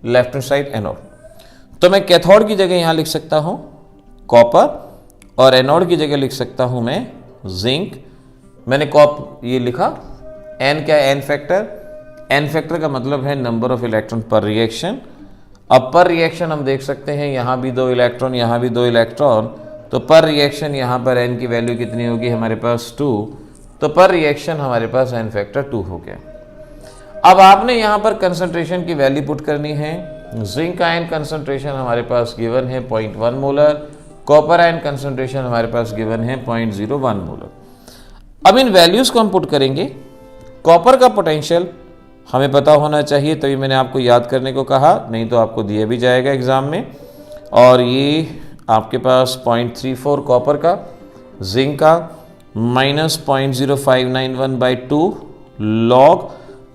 left hand side anode. तो मैं cathode की जगह यहां लिख सकता हूं कॉपर और एनोड की जगह लिख सकता हूं मैं जिंक। मैंने ये लिखा एन क्या है? N factor. एन फैक्टर का मतलब है नंबर ऑफ इलेक्ट्रॉन पर रिएक्शन। अब पर रिएक्शन हम देख सकते हैं यहां भी 2 इलेक्ट्रॉन, यहां भी 2 इलेक्ट्रॉन, तो पर रिएक्शन यहां पर एन की वैल्यू कितनी होगी हमारे पास 2, तो पर रिएक्शन हमारे पास एन फैक्टर 2 हो गया। अब आपने यहां पर कंसंट्रेशन की वैल्यू पुट करनी है। जिंक आयन कंसंट्रेशन हमारे पास गिवन है 0.1 मोलर, कॉपर आयन कंसंट्रेशन हमारे पास गिवन है 0.01 मोलर। अब इन वैल्यूज को हम पुट करेंगे। कॉपर का पोटेंशियल हमें पता होना चाहिए, तभी मैंने आपको याद करने को कहा, नहीं तो आपको दिया भी जाएगा एग्जाम में। और ये आपके पास 0.34 कॉपर का, जिंक का -0.0591/2 लॉग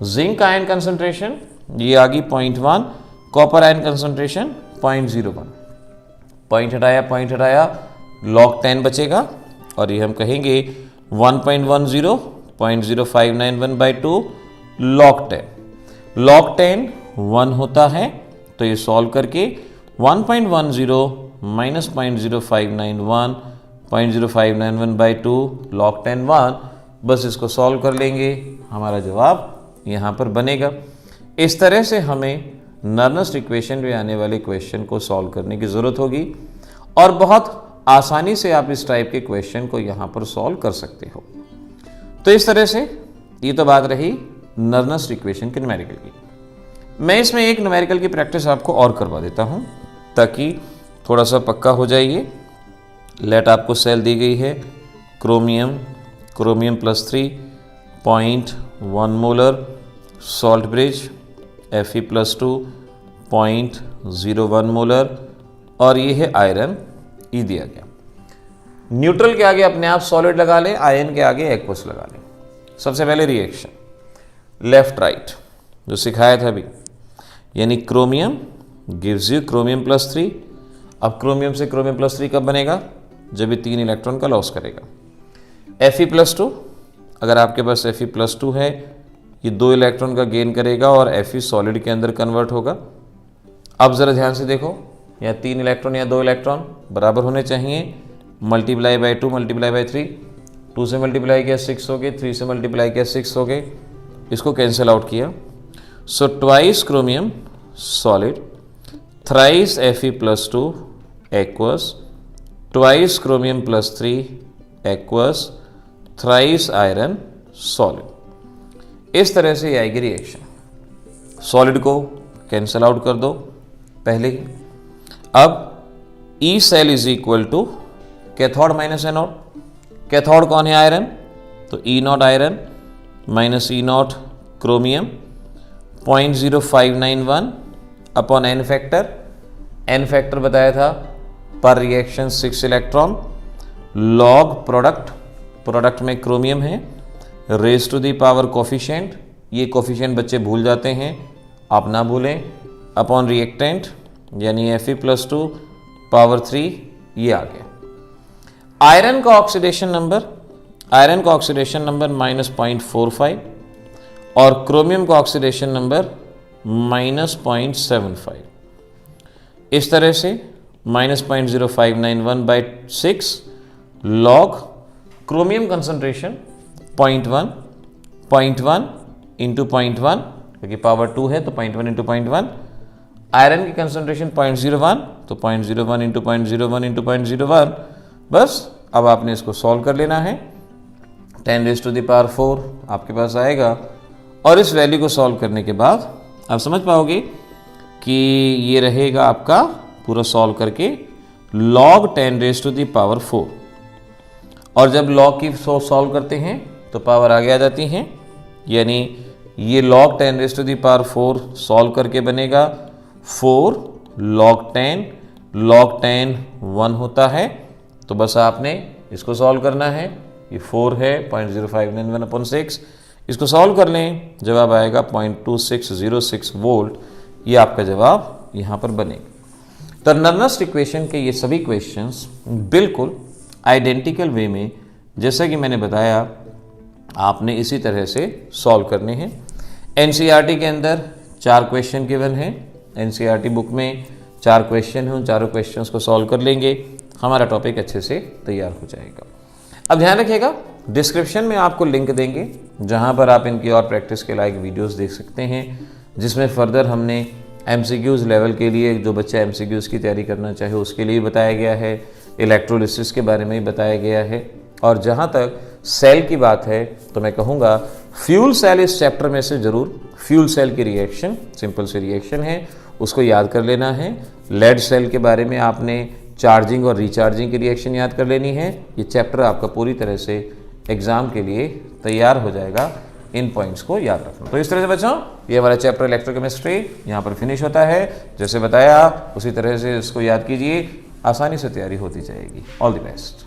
जिंक आयन कंसंट्रेशन ये आ गई 0.1, कॉपर आयन कंसंट्रेशन 0.01। पॉइंट हटाया लॉग 10 बचेगा और ये हम कहेंगे 1.10 0.0591/2 लॉग 10। लॉग 10 1 होता है, तो ये सॉल्व करके 1.10 -0.0591 0.0591/2 लॉग 10 1, बस इसको सॉल्व कर लेंगे, हमारा जवाब यहाँ पर बनेगा। इस तरह से हमें नर्नस्ट इक्वेशन में आने वाले क्वेश्चन को सॉल्व करने की ज़रूरत होगी और बहुत आसानी से आप इस टाइप के क्वेश्चन को यहाँ पर सॉल्व कर सकते हो। तो इस तरह से ये तो बात रही नर्नस्ट इक्वेशन के न्यूमेरिकल की। मैं इसमें एक न्यूमेरिकल की प्रैक्टिस आपको और करवा देता हूँ ताकि थोड़ा सा पक्का हो जाइए। लेट आपको सेल दी गई है chromium +3 0.1 molar, salt bridge Fe+2 0.01 molar और ये है आयरन ई दिया गया। न्यूट्रल के आगे अपने आप सॉलिड लगा लें, आयन के आगे एक्वस लगा लें। सबसे पहले रिएक्शन लेफ्ट राइट जो सिखाया था अभी, यानी क्रोमियम गिव्स यू क्रोमियम +3। अब क्रोमियम से क्रोमियम +3 कब बनेगा? जब ये 3 इलेक्ट्रॉन का लॉस करेगा। Fe+2, अगर आपके पास Fe+2 है, ये 2 इलेक्ट्रॉन का गेन करेगा और Fe सॉलिड के अंदर कन्वर्ट होगा। अब ज़रा ध्यान से देखो, यहाँ 3 इलेक्ट्रॉन या 2 इलेक्ट्रॉन बराबर होने चाहिए, मल्टीप्लाई बाय 2 मल्टीप्लाई बाय 3, 2 से मल्टीप्लाई किया 6 हो गए, 3 से मल्टीप्लाई किया 6 हो गए, इसको कैंसिल आउट किया। So twice chromium solid, thrice Fe+2 aqueous, twice chromium +3 aqueous, thrice iron solid. इस तरह से ये आएगी रिएक्शन। सॉलिड को कैंसिल आउट कर दो पहले ही। अब E cell is equal to cathode minus anode. Cathode कौन है? आयरन, तो E0 iron minus E0 chromium 0.0591 upon N factor. N factor बताया था पर रिएक्शन 6 इलेक्ट्रॉन, लॉग प्रोडक्ट में क्रोमियम है, raise to the power coefficient, ये कोफिशिएंट बच्चे भूल जाते हैं, आप ना भूलें, अपॉन रिएक्टेंट यानी Fe+2 पावर 3, ये आ गया। आयरन का ऑक्सीडेशन नंबर -0.45 और क्रोमियम का ऑक्सीडेशन नंबर -0.75। इस तरह से -0.0591/6 लॉग क्रोमियम कंसंट्रेशन 0.1 इंटू 0.1 क्योंकि पावर 2 है तो 0.1 इंटू 0.1। आयरन की कंसंट्रेशन 0.01 तो 0.01 इंटू 0.01 इंटू 0.01। बस अब आपने इसको सॉल्व कर लेना है। 10⁴ आपके पास आएगा और इस वैल्यू को सॉल्व करने के बाद आप समझ पाओगे कि ये रहेगा आपका पूरा सॉल्व करके log 10⁴। और जब log की सॉल्व करते हैं तो पावर आगे आ जाती हैं, यानी ये log 10⁴ सॉल्व करके बनेगा 4 log 10 1 होता है। तो बस आपने इसको सॉल्व करना है, ये 4 है 0.0591/6, इसको सॉल्व कर लें, जवाब आएगा 0.2606 वोल्ट। ये आपका जवाब यहाँ पर बनेगा। तो नर्नस्ट इक्वेशन के ये सभी क्वेश्चंस बिल्कुल आइडेंटिकल वे में, जैसा कि मैंने बताया, आपने इसी तरह से सॉल्व करने हैं। एनसीईआरटी के अंदर 4 क्वेश्चन गिवन हैं। एनसीईआरटी बुक में 4 क्वेश्चन हैं, उन चारों क्वेश्चंस को सॉल्व कर लेंगे, हमारा टॉपिक अच्छे से तैयार हो जाएगा। अब ध्यान रखिएगा, डिस्क्रिप्शन में आपको लिंक देंगे जहां पर आप इनकी और प्रैक्टिस के लायक वीडियोस देख सकते हैं, जिसमें फर्दर हमने एमसीक्यूज़ लेवल के लिए, जो बच्चा एमसीक्यूज़ की तैयारी करना चाहे उसके लिए बताया गया है, इलेक्ट्रोलिसिस के बारे में भी बताया गया है। और जहां तक सेल की बात है तो मैं कहूँगा फ्यूल सेल इस चैप्टर में से जरूर, फ्यूल सेल की रिएक्शन सिंपल सी रिएक्शन है, उसको याद कर लेना है। लेड सेल के बारे में आपने चार्जिंग और रिचार्जिंग की रिएक्शन याद कर लेनी है। ये चैप्टर आपका पूरी तरह से एग्जाम के लिए तैयार हो जाएगा, इन पॉइंट्स को याद रखना। तो इस तरह से बच्चों, ये हमारा चैप्टर इलेक्ट्रोकेमिस्ट्री यहाँ पर फिनिश होता है। जैसे बताया उसी तरह से इसको याद कीजिए, आसानी से तैयारी होती जाएगी। All the best.